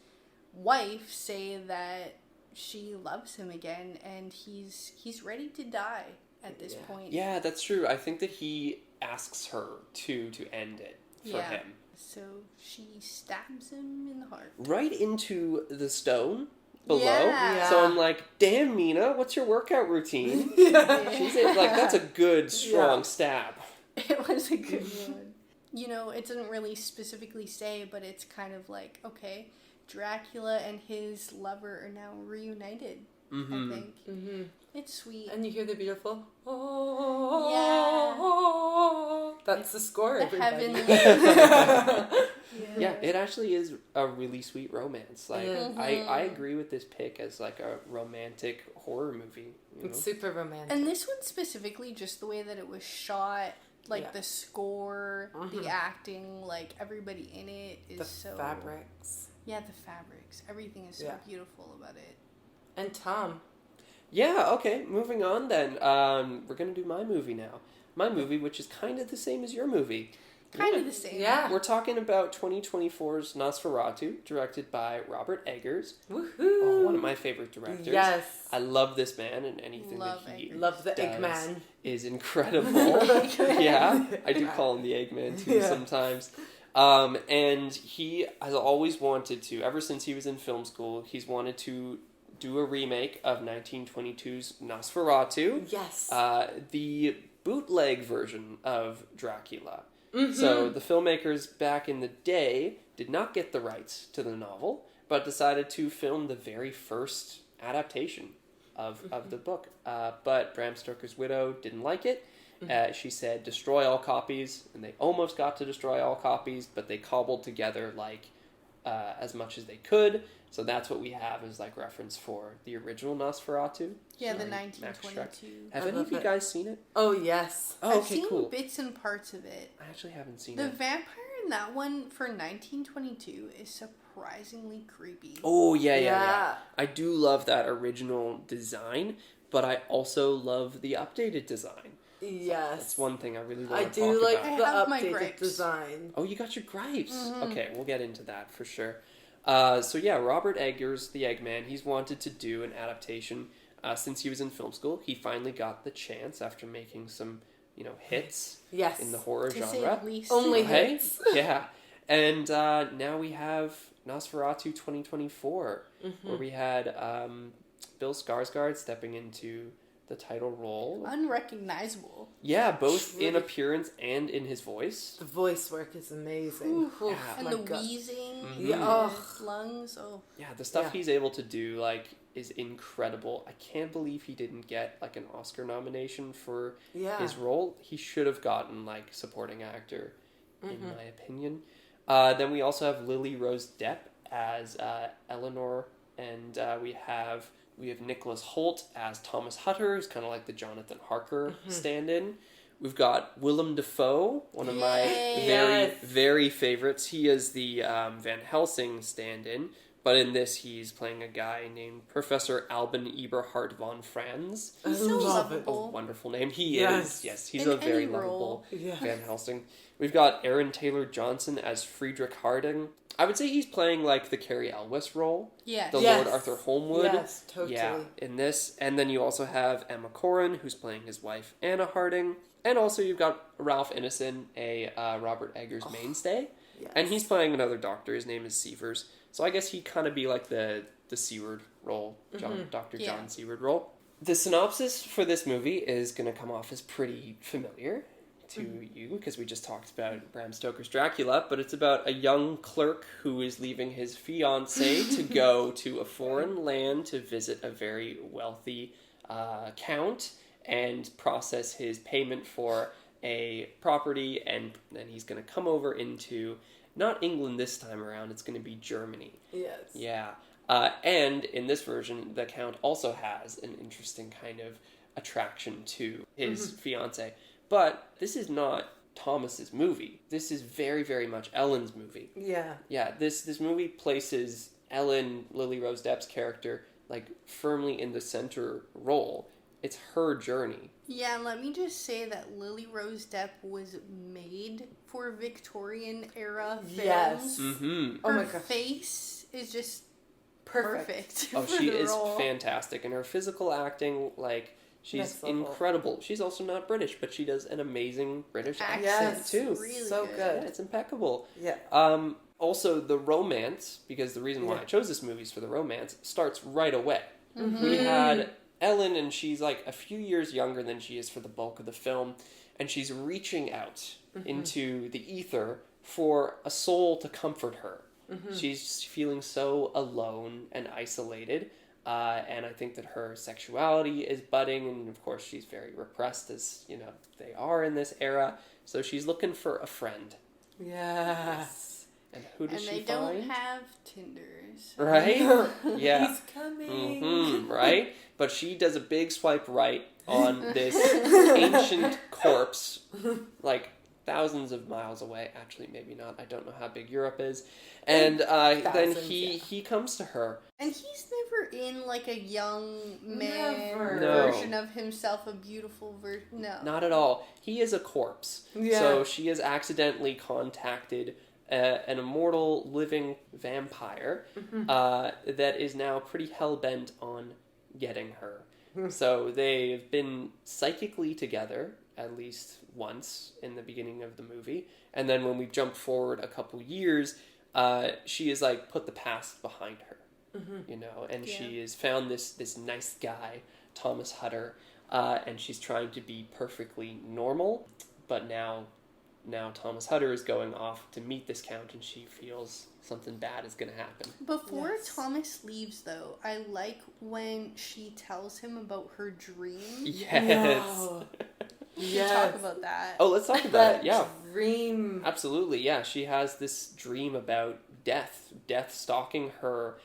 wife say that she loves him again. And he's ready to die at this point. Yeah, that's true. I think that he asks her to end it for him. So she stabs him in the heart. Right into the stone below. Yeah. So I'm like, damn, Mina, what's your workout routine? She's like, that's a good, strong stab. It was a good one. You know, it doesn't really specifically say, but it's kind of like, okay, Dracula and his lover are now reunited, I think. Mm-hmm. It's sweet. And you hear the beautiful, that's the score, the everybody. Yeah, it actually is a really sweet romance. Like, I agree with this pick as, like, a romantic horror movie. You know? It's super romantic. And this one specifically, just the way that it was shot, like the score, the acting, like everybody in it is the fabrics. Yeah, the fabrics. Everything is so beautiful about it. And Tom. Yeah, okay, moving on then. We're going to do my movie now. My movie, which is kind of the same as your movie. Kind of the same. Yeah. We're talking about 2024's Nosferatu, directed by Robert Eggers. Woohoo! Oh, one of my favorite directors. Yes. I love this man, and anything Love that he Love the does Eggman. is incredible. Yeah, I do call him the Eggman too sometimes. And he has always wanted to, ever since he was in film school, he's wanted to do a remake of 1922's Nosferatu. Yes. The bootleg version of Dracula. So the filmmakers back in the day did not get the rights to the novel, but decided to film the very first adaptation of the book. But Bram Stoker's widow didn't like it. She said, destroy all copies, and they almost got to destroy all copies, but they cobbled together, like, as much as they could. So that's what we have as, like, reference for the original Nosferatu. Yeah, the 1922. Have any of you guys seen it? Oh, yes. Oh, I've okay, seen cool. bits and parts of it. I actually haven't seen The it. vampire in that one for 1922 is surprisingly creepy. Oh, yeah. I do love that original design, but I also love the updated design. Yes. That's one thing I really want I to talk do like about. the I have my updated gripes. design. Oh, you got your gripes. Okay, we'll get into that for sure. So yeah, Robert Eggers, the Eggman, he's wanted to do an adaptation since he was in film school. He finally got the chance after making some, hits in the horror To genre. say the least. Only Right? hits. Yeah. And now we have Nosferatu 2024, where we had Bill Skarsgård stepping into the title role. Unrecognizable. Yeah, both in appearance and in his voice. The voice work is amazing. Ooh, Yeah. and the wheezing, Yeah. lungs. Oh, Yeah, the stuff he's able to do, like, is incredible. I can't believe he didn't get, like, an Oscar nomination for his role. He should have gotten, like, supporting actor, in my opinion. Then we also have Lily Rose Depp as Eleanor, and we have Nicholas Hoult as Thomas Hutter, who's kind of like the Jonathan Harker stand-in. We've got Willem Dafoe, one of my very, very favorites. He is the Van Helsing stand-in, but in this he's playing a guy named Professor Albin Eberhard von Franz. he's so lovable. A wonderful name. He is. Yes, he's a very lovable Yeah. Van Helsing. We've got Aaron Taylor Johnson as Friedrich Harding. I would say he's playing like the Cary Elwes role. Yes. The Lord Arthur Holmwood. Yes, totally. Yeah, in this. And then you also have Emma Corrin, who's playing his wife, Anna Harding. And also you've got Ralph Ineson, a Robert Eggers mainstay. Yes. And he's playing another doctor. His name is Sievers. So I guess he'd kind of be like the Seward role, Dr. John Seward role. The synopsis for this movie is going to come off as pretty familiar to you, because we just talked about Bram Stoker's Dracula, but it's about a young clerk who is leaving his fiancée to go to a foreign land to visit a very wealthy count and process his payment for a property, and then he's going to come over into, not England this time around, it's going to be Germany. Yes. Yeah. And in this version, the Count also has an interesting kind of attraction to his fiancée. But this is not Thomas's movie. This is very, very much Ellen's movie. Yeah. Yeah, this movie places Ellen, Lily Rose Depp's character, like, firmly in the center role. It's her journey. Yeah, and let me just say that Lily Rose Depp was made for Victorian era films. Yes. Mm-hmm. Oh Her my gosh. face is just Perfect. Oh, for she the is role. fantastic. And her physical acting, like, she's Next level. incredible. She's also not British, but she does an amazing British accent, Yes. too. Really So good. good. Yeah, it's impeccable. Yeah. Also, the romance, because the reason why I chose this movie is for the romance, starts right away. We had Ellen, and she's like a few years younger than she is for the bulk of the film, and she's reaching out into the ether for a soul to comfort her. She's feeling so alone and isolated, and I think that her sexuality is budding, and of course she's very repressed, as you know they are in this era. So she's looking for a friend. Yes. And who does And she they find? don't have Tinders. Right? Yeah. He's coming. Right? But she does a big swipe right on this ancient corpse, like thousands of miles away. Actually, maybe not. I don't know how big Europe is. And then Thousands, he comes to her. And he's never in like a young man Never. No. version of himself, a beautiful version. No. Not at all. He is a corpse. Yeah. So she has accidentally contacted an immortal living vampire that is now pretty hell-bent on getting her. So they've been psychically together at least once in the beginning of the movie, and then when we jump forward a couple years, she is like put the past behind her, you know, and she has found this nice guy, Thomas Hutter, and she's trying to be perfectly normal, but now Thomas Hutter is going off to meet this count, and she feels something bad is going to happen. Before Yes. Thomas leaves, though, I like when she tells him about her dream. Yes. No. We Yes. should talk about that. Oh, let's talk about That it. Yeah. dream. Absolutely, yeah. She has this dream about death stalking her,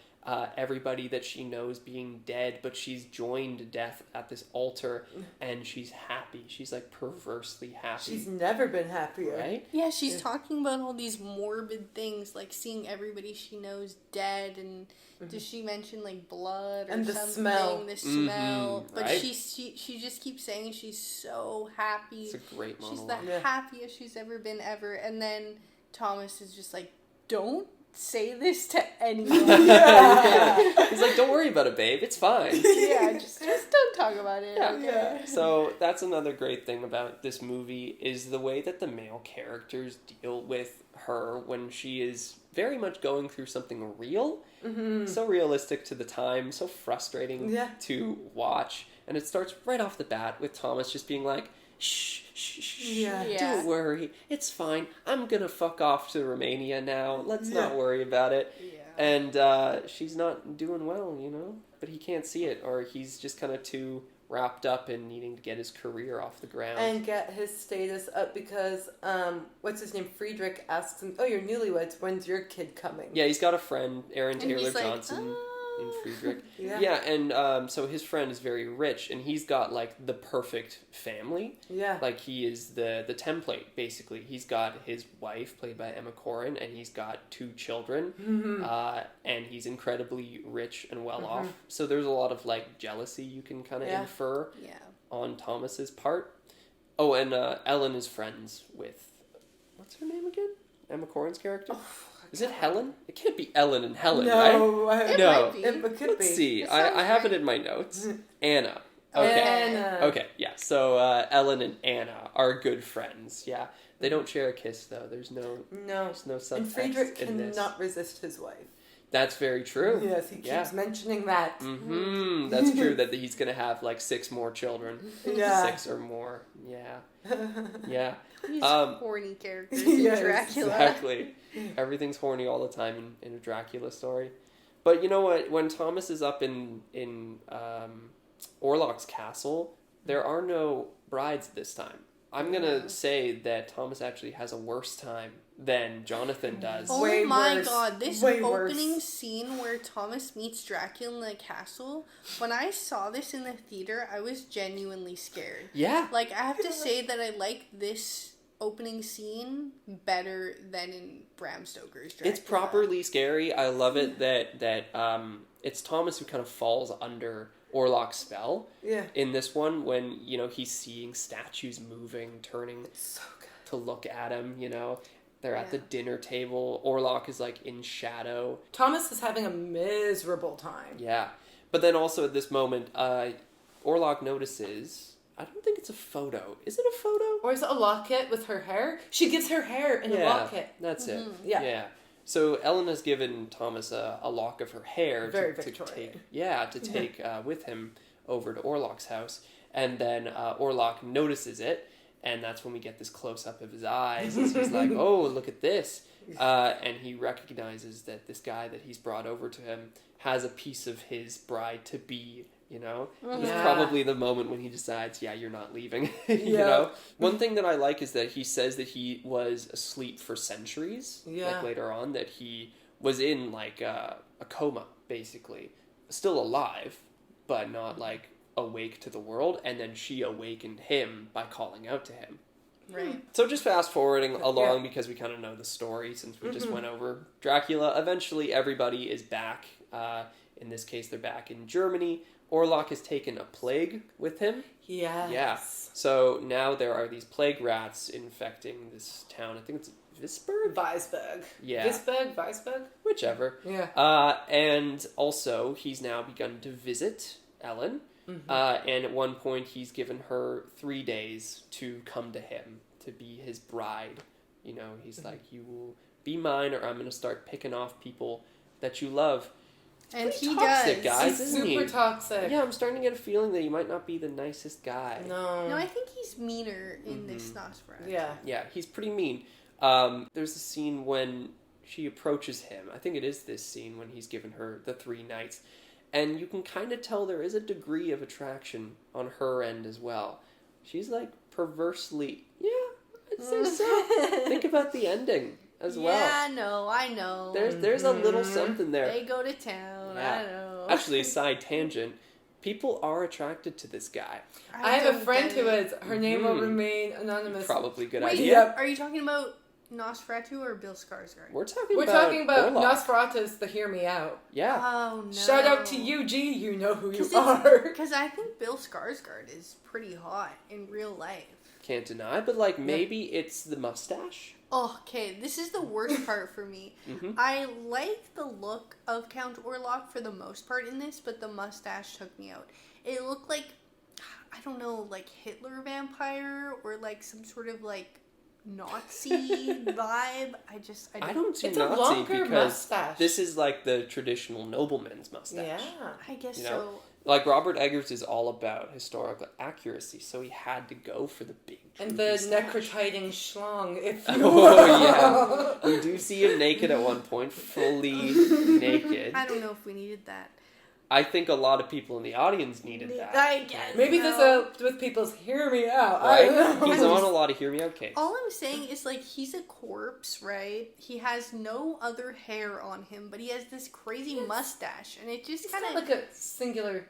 everybody that she knows being dead, but she's joined death at this altar, and she's happy. She's like perversely happy. She's never been happier. right? Yeah, she's talking about all these morbid things, like seeing everybody she knows dead, and does she mention like blood or And the something? smell. The smell. But right? she just keeps saying she's so happy. It's a great She's monologue. the happiest she's ever been ever. And then Thomas is just like, don't say this to anyone. He's like, don't worry about it, babe. It's fine. Yeah, just don't talk about it. Yeah. Okay? So that's another great thing about this movie is the way that the male characters deal with her when she is very much going through something real. So realistic to the time, so frustrating Yeah. to watch. And it starts right off the bat with Thomas just being like, shh, shh, shh, Yeah. don't worry, it's fine. I'm gonna fuck off to Romania now. Let's not worry about it. Yeah. And she's not doing well, but he can't see it, or he's just kind of too wrapped up in needing to get his career off the ground. And get his status up because, what's his name? Friedrich asks him, oh, you're newlyweds, when's your kid coming? Yeah, he's got a friend, Aaron And Taylor he's like, Johnson. In Friedrich. Yeah. And so his friend is very rich, and he's got, like, the perfect family. Yeah. Like, he is the template, basically. He's got his wife, played by Emma Corrin, and he's got 2 children, and he's incredibly rich and well-off. So there's a lot of, like, jealousy you can kind of infer on Thomas's part. Oh, and Ellen is friends with... What's her name again? Emma Corrin's character? Oh, is it Helen? It can't be Ellen and Helen, no, right? It No. might be. It could Let's be. see. It I sounds have right. it in my notes. Anna. Okay. Anna. Okay, yeah. So Ellen and Anna are good friends. Yeah. They don't share a kiss, though. There's no subtext And Friedrich in this. cannot resist his wife. That's very true. Yes, he keeps mentioning that. That's true, that he's going to have, like, 6 more children. Yeah. 6 or more. Yeah. Yeah. These horny characters in Yes. Dracula. Exactly. Everything's horny all the time in a Dracula story. But you know what? When Thomas is up in Orlok's castle, there are no brides this time. I'm going to say that Thomas actually has a worse time than Jonathan does. Oh Way my worse. god, this Way opening worse. scene where Thomas meets Dracula in the castle, when I saw this in the theater, I was genuinely scared. Yeah. Like, I have to say that I like this opening scene better than in Bram Stoker's Dracula. It's properly scary. I love it that it's Thomas who kind of falls under Orlok's spell. Yeah. In this one, when, he's seeing statues moving, turning So good. to look at him, They're at the dinner table. Orlok is, like, in shadow. Thomas is having a miserable time. Yeah. But then also at this moment, Orlok notices... I don't think it's a photo. Is it a photo? Or is it a locket with her hair? She gives her hair in a locket. That's it. Yeah. So Ellen has given Thomas a lock of her hair Very to Victorian. take with him over to Orlok's house. And then Orlok notices it, and that's when we get this close-up of his eyes. And he's like, oh, look at this. And he recognizes that this guy that he's brought over to him has a piece of his bride-to-be, It's probably the moment when he decides, you're not leaving, One thing that I like is that he says that he was asleep for centuries, like later on, that he was in, like, a coma, basically. Still alive, but not, like, awake to the world, and then she awakened him by calling out to him. Right. So just fast forwarding along, because we kind of know the story since we just went over Dracula. Eventually, everybody is back. In this case, they're back in Germany. Orlok has taken a plague with him. Yes. Yeah. So now there are these plague rats infecting this town. I think it's Visburg? Weisberg. Yeah. Weisberg? Whichever. Yeah. And also, he's now begun to visit Ellen. And at one point, he's given her 3 days to come to him, to be his bride. He's like, you will be mine, or I'm going to start picking off people that you love. And he Toxic, does. guys, He's isn't he? super toxic. Yeah, I'm starting to get a feeling that he might not be the nicest guy. No, I think he's meaner in this Nosferatu. Yeah. Yeah, he's pretty mean. There's a scene when she approaches him. I think it is this scene when he's given her the 3 nights. And you can kind of tell there is a degree of attraction on her end as well. She's like perversely, I'd say so. Think about the ending as well. Yeah, no, I know. There's a little something there. They go to town. I know. Actually, side tangent. People are attracted to this guy. I have a don't friend get who it. is. Her name will remain anonymous. Probably a good Wait, idea. are you talking about Nosferatu or Bill Skarsgård? We're talking We're about talking about Orlok. Nosferatu's The Hear Me Out. Yeah. Oh, no. Shout out to you, G. You know who you are. Because I think Bill Skarsgård is pretty hot in real life. Can't deny, but like maybe it's the mustache. Oh, okay, this is the worst part for me. I like the look of Count Orlok for the most part in this, but the mustache took me out. It looked like, I don't know, like Hitler vampire or like some sort of like Nazi vibe. I don't see it's Nazi a longer because mustache. this is like the traditional nobleman's mustache. Yeah. I guess You know? so. Like Robert Eggers is all about historical accuracy, so he had to go for the big And the mustache. necrotiting schlong, if you Oh, yeah. We do see him naked at one point, fully naked. I don't know if we needed that. I think a lot of people in the audience needed that. I guess. Maybe this No. helped with people's hear me out. Right? I don't know. He's on a lot of Hear Me Out cakes. All I'm saying is, like, he's a corpse, right? He has no other hair on him, but he has this crazy mustache, and it just It's kind not of... like a singular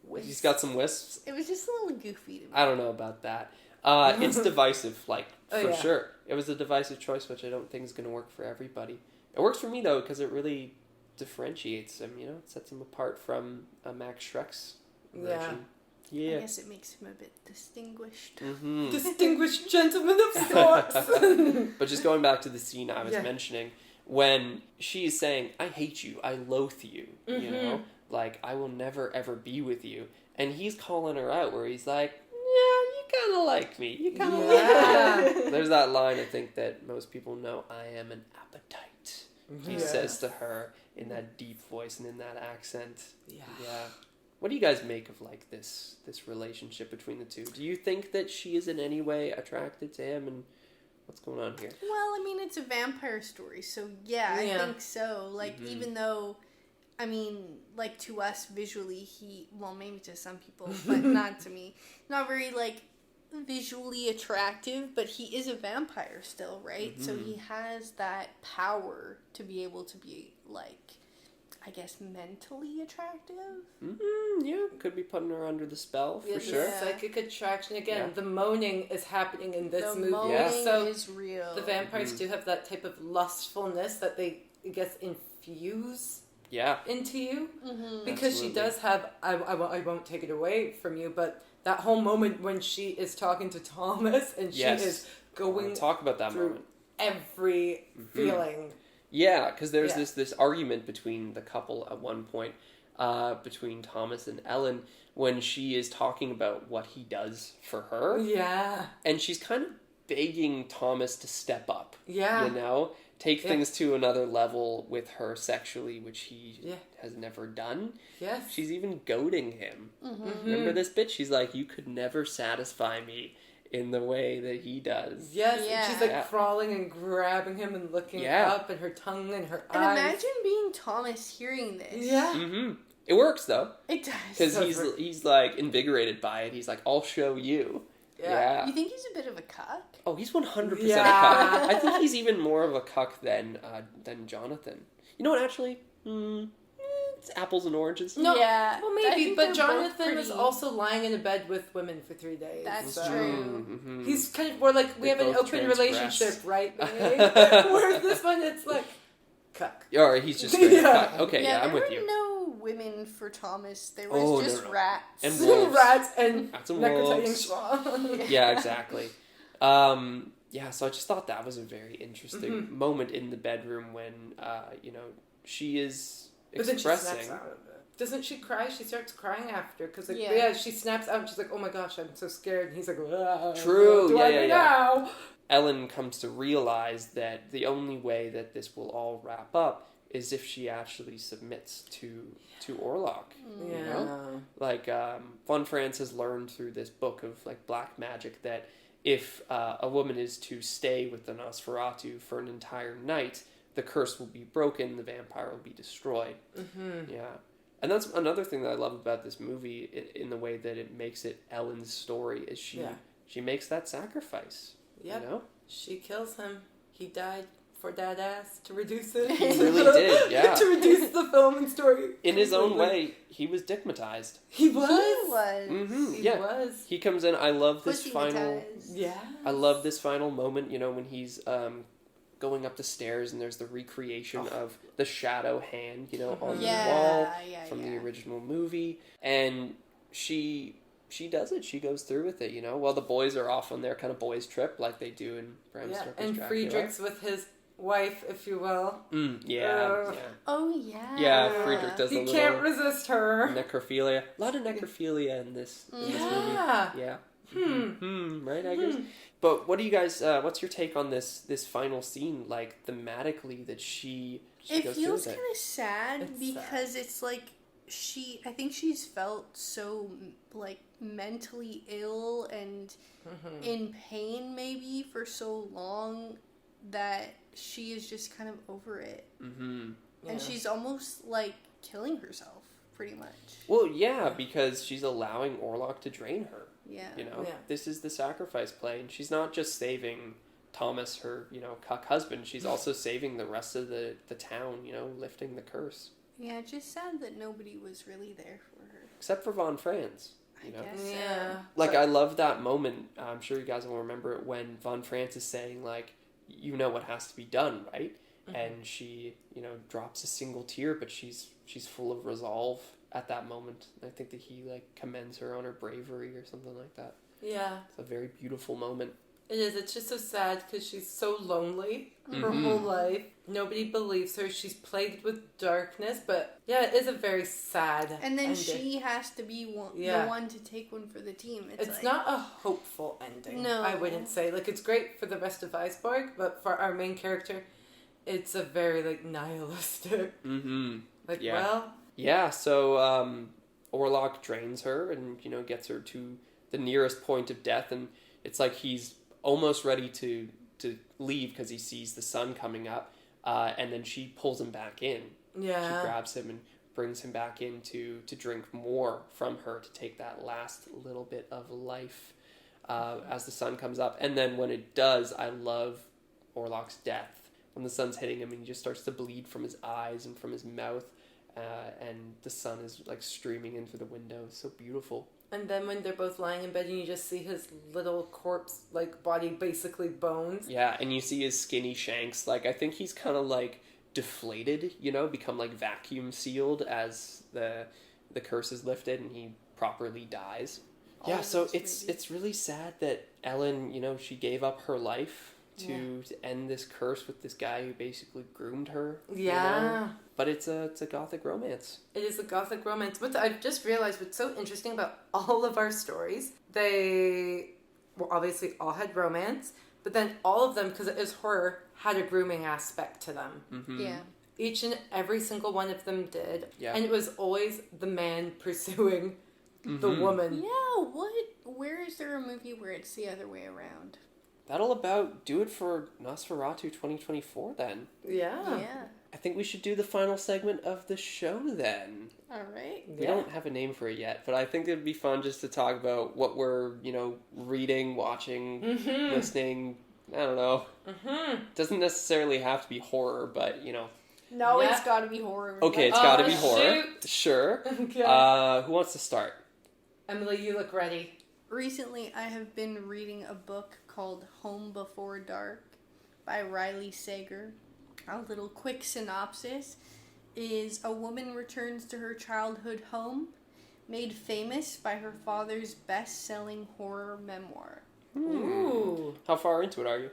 wisp. He's got some wisps. It was just a little goofy to me. I don't know about that. It's divisive, like, Oh, for yeah. sure. It was a divisive choice, which I don't think is going to work for everybody. It works for me, though, because it really differentiates him, you know? It sets him apart from Max Schreck's version. I Yeah. guess it makes him a bit distinguished. Mm-hmm. Distinguished gentleman of sorts. But just going back to the scene I was Yeah. mentioning, when she is saying, I hate you, I loathe you, you know? Like, I will never, ever be with you. And he's calling her out where he's like, yeah, you kind of like me. You kind of like me. There's that line, I think, that most people know, I am an appetite. He Yeah. says to her in that deep voice and in that accent. Yeah. What do you guys make of, like, this relationship between the two? Do you think that she is in any way attracted to him, and what's going on here? Well, I mean, it's a vampire story, so yeah. I think so. Like, even though, I mean, like, to us, visually, well, maybe to some people, but not to me, not very, like, visually attractive, but he is a vampire still, right? So he has that power to be able to be, like, I guess, mentally attractive. Yeah, could be putting her under the spell, for Yeah, sure. the psychic attraction again. Yeah. The moaning is happening in this The movie. moaning So is real. the vampires do have that type of lustfulness that they, I guess, infuse Yeah. into you. Because Absolutely. she does have, I won't take it away from you, but that whole moment when she is talking to Thomas and she Yes. is I wanna going talk about that through moment. every feeling. Yeah, because there's Yeah. this argument between the couple at one point, between Thomas and Ellen, when she is talking about what he does for her, Yeah. and she's kind of begging Thomas to step up. Yeah. You know, take things to another level with her sexually, which he Yeah. has never done. Yes. She's even goading him. Remember this bit? She's like, "You could never satisfy me in the way that he does." Yes, and Yeah. she's like Yeah. crawling and grabbing him and looking Yeah. up, and her tongue and her And eyes. imagine being Thomas hearing this. Yeah. Mm-hmm. It works though, It does. because So he's like invigorated by it. He's like, "I'll show you." Yeah. You think he's a bit of a cuck? Oh, he's 100% Yeah. a cuck. I think he's even more of a cuck than Jonathan. You know what? Actually, it's apples and oranges. No, Yeah, well I maybe, think but they're both Jonathan was pretty- also lying in a bed with women for 3 days. That's so. true. Mm-hmm. He's kind of more like, we They have an both open transgress. relationship, right, babe? Whereas this one, it's like, cuck. Or he's just straight Yeah. cuck. Okay, yeah, I'm there with were you. no women for Thomas. There was Oh, just no. rats. And wolves. Rats and Rats and necrotiting wolves. schlong. Yeah, exactly. Yeah, so I just thought that was a very interesting moment in the bedroom when, she is But then she snaps expressing. out of it. Doesn't she cry? She starts crying after because Yeah. she snaps out and she's like, "Oh my gosh, I'm so scared." And he's like, "Ah, True, what do yeah, I yeah, do yeah. now?" Ellen comes to realize that the only way that this will all wrap up is if she actually submits to Orlok. Yeah. You know? Like, Von Franz has learned through this book of, like, black magic that if a woman is to stay with the Nosferatu for an entire night, the curse will be broken, the vampire will be destroyed. Mm-hmm. Yeah. And that's another thing that I love about this movie in the way that it makes it Ellen's story, is she makes that sacrifice. Yep. You know? She kills him. He died for that ass to reduce it. He really did, yeah. To reduce the film and story. In his own completely. way, he was dickmatized. He was. He was. Mm-hmm. He Yeah. was. He comes in, I love this final... Pussymatized. Yeah. I love this final moment, when he's going up the stairs and there's the recreation of the shadow hand, on the wall from the original movie. And she does it. She goes through with it, while the boys are off on their kind of boys trip like they do in Bram Stoker's And Dracula. Friedrich's with his wife, if you will. Yeah. Oh, yeah. Yeah, Friedrich does He a little can't resist her. necrophilia. A lot of necrophilia in this movie. Yeah. Yeah. Right, I guess. But what do you guys, what's your take on this final scene, like, thematically, that she It goes feels through kind with of sad because it's like I think she's felt so, like, mentally ill and in pain maybe for so long that she is just kind of over it. Mm-hmm. Yeah. And she's almost, like, killing herself, pretty much. Well, yeah, because she's allowing Orlok to drain her. Yeah. You know, Yeah. this is the sacrifice play, and she's not just saving Thomas, her, cuck husband. She's also saving the rest of the town, lifting the curse. Yeah, it's just sad that nobody was really there for her. Except for Von Franz, I guess. Yeah. Like, I love that moment. I'm sure you guys will remember it when Von Franz is saying, like, you know what has to be done, right? And she, drops a single tear, but she's full of resolve at that moment. I think that he, like, commends her on her bravery or something like that. Yeah. It's a very beautiful moment. It is. It's just so sad because she's so lonely her whole life. Nobody believes her. She's plagued with darkness. But yeah, it is a very sad And then ending. she has to be the one to take one for the team. It's like, not a hopeful ending. No. I wouldn't say. Like, it's great for the rest of Weisborg, but for our main character, it's a very, like, nihilistic. Mm-hmm. Like, Yeah. well... Yeah, so Orlok drains her and, gets her to the nearest point of death. And it's like he's almost ready to leave because he sees the sun coming up. And then she pulls him back in. Yeah. She grabs him and brings him back in to drink more from her, to take that last little bit of life as the sun comes up. And then when it does, I love Orlok's death. When the sun's hitting him and he just starts to bleed from his eyes and from his mouth. And the sun is, like, streaming in through the window. It's so beautiful. And then when they're both lying in bed and you just see his little corpse, like, body, basically bones. Yeah, and you see his skinny shanks. Like, I think he's kind of, like, deflated, become, like, vacuum sealed as the curse is lifted and he properly dies. Yeah, so it's really sad that Ellen, she gave up her life to end this curse with this guy who basically groomed her. Yeah. But it's a gothic romance. It is a gothic romance. But I've just realized what's so interesting about all of our stories, they obviously all had romance, but then all of them, because it is horror, had a grooming aspect to them. Mm-hmm. Yeah. Each and every single one of them did. Yeah. And it was always the man pursuing the woman. Yeah, where is there a movie where it's the other way around? That'll about do it for Nosferatu 2024 then. Yeah. Yeah. I think we should do the final segment of the show then. All right. We don't have a name for it yet, but I think it'd be fun just to talk about what we're, reading, watching, listening. I don't know. Doesn't necessarily have to be horror, but, No, Yeah. it's got to be horror. Okay, it's got to be horror. shoot. Sure. Okay. Who wants to start? Emily, you look ready. Recently, I have been reading a book called Home Before Dark by Riley Sager. A little quick synopsis is a woman returns to her childhood home, made famous by her father's best-selling horror memoir. Ooh. How far into it are you?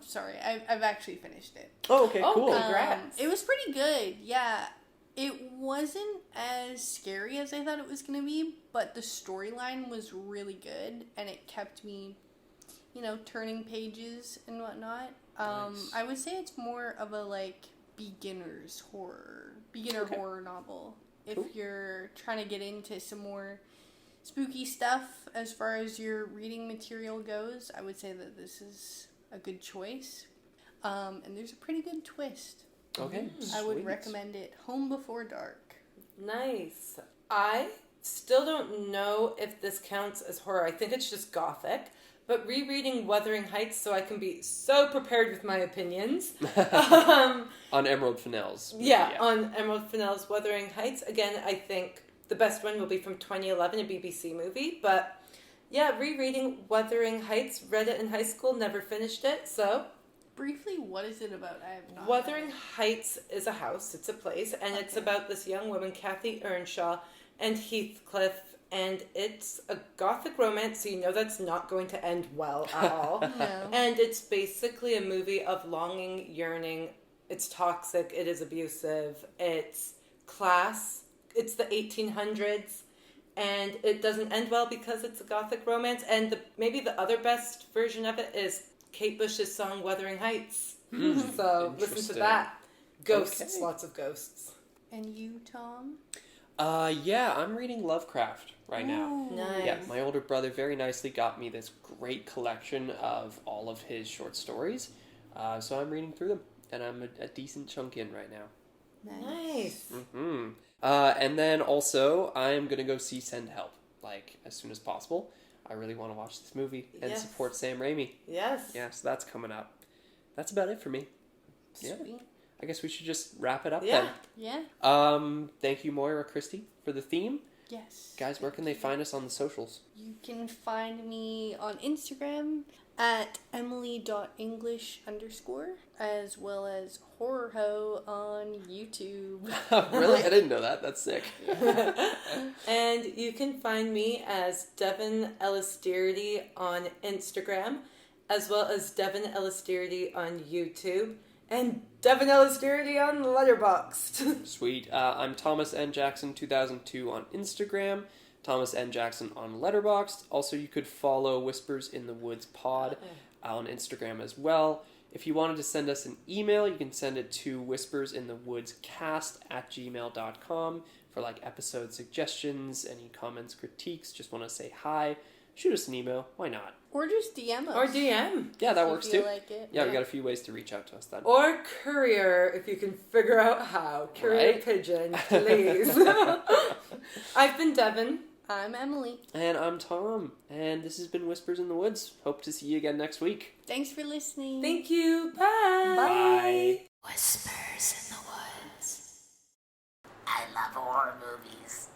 Sorry, I've actually finished it. Oh, okay, Oh, cool. congrats. It was pretty good, yeah. It wasn't as scary as I thought it was going to be, but the storyline was really good, and it kept me, turning pages and whatnot. Nice. I would say it's more of a, like, beginner horror novel. If Cool. you're trying to get into some more spooky stuff as far as your reading material goes, I would say that this is a good choice. And there's a pretty good twist. Okay, I would sweet. recommend it. Home Before Dark. Nice. I still don't know if this counts as horror. I think it's just gothic. But rereading Wuthering Heights so I can be so prepared with my opinions. On Emerald Fennell's. Yeah, on Emerald Fennell's Wuthering Heights. Again, I think the best one will be from 2011, a BBC movie. But yeah, rereading Wuthering Heights, read it in high school, never finished it, so... Briefly, what is it about? I have not. Wuthering Heights is a house, it's a place, and it's about this young woman, Kathy Earnshaw, and Heathcliff, and it's a gothic romance, so you know that's not going to end well at all. No. And it's basically a movie of longing, yearning. It's toxic, it is abusive, it's class, it's the 1800s, and it doesn't end well because it's a gothic romance. And maybe the other best version of it is Kate Bush's song Wuthering Heights. So listen to that. Ghosts, lots of ghosts. And you, Tom? Yeah, I'm reading Lovecraft right now. Nice. Yeah, my older brother very nicely got me this great collection of all of his short stories. So I'm reading through them, and I'm a decent chunk in right now. Nice. Mm-hmm. And then also, I'm going to go see Send Help, like, as soon as possible. I really want to watch this movie and support Sam Raimi. Yes. Yeah, so that's coming up. That's about it for me. Sweet. Yeah. I guess we should just wrap it up then. Yeah. Thank you, Moira Christy, for the theme. Yes. Guys, where can they find us on the socials? You can find me on Instagram at emily.english_, as well as horrorho on YouTube. Really? I didn't know that. That's sick. And you can find me as Devin Ellis-Durity on Instagram, as well as Devin Ellis-Durity on YouTube, and Devin Ellis-Durity on Letterboxd. Sweet. I'm Thomas N. Jackson 2002 on Instagram. Thomas N. Jackson on Letterboxd. Also, you could follow Whispers in the Woods Pod on Instagram as well. If you wanted to send us an email, you can send it to whispersinthewoodscast@gmail.com for like episode suggestions, any comments, critiques, just want to say hi. Shoot us an email. Why not? Or just DM us. Or DM. Yeah, that works too. Like it. Yeah, we got a few ways to reach out to us then. Or courier, if you can figure out how. Courier pigeon, please. I've been Devin. I'm Emily. And I'm Tom. And this has been Whispers in the Woods. Hope to see you again next week. Thanks for listening. Thank you. Bye. Bye. Whispers in the Woods. I love horror movies.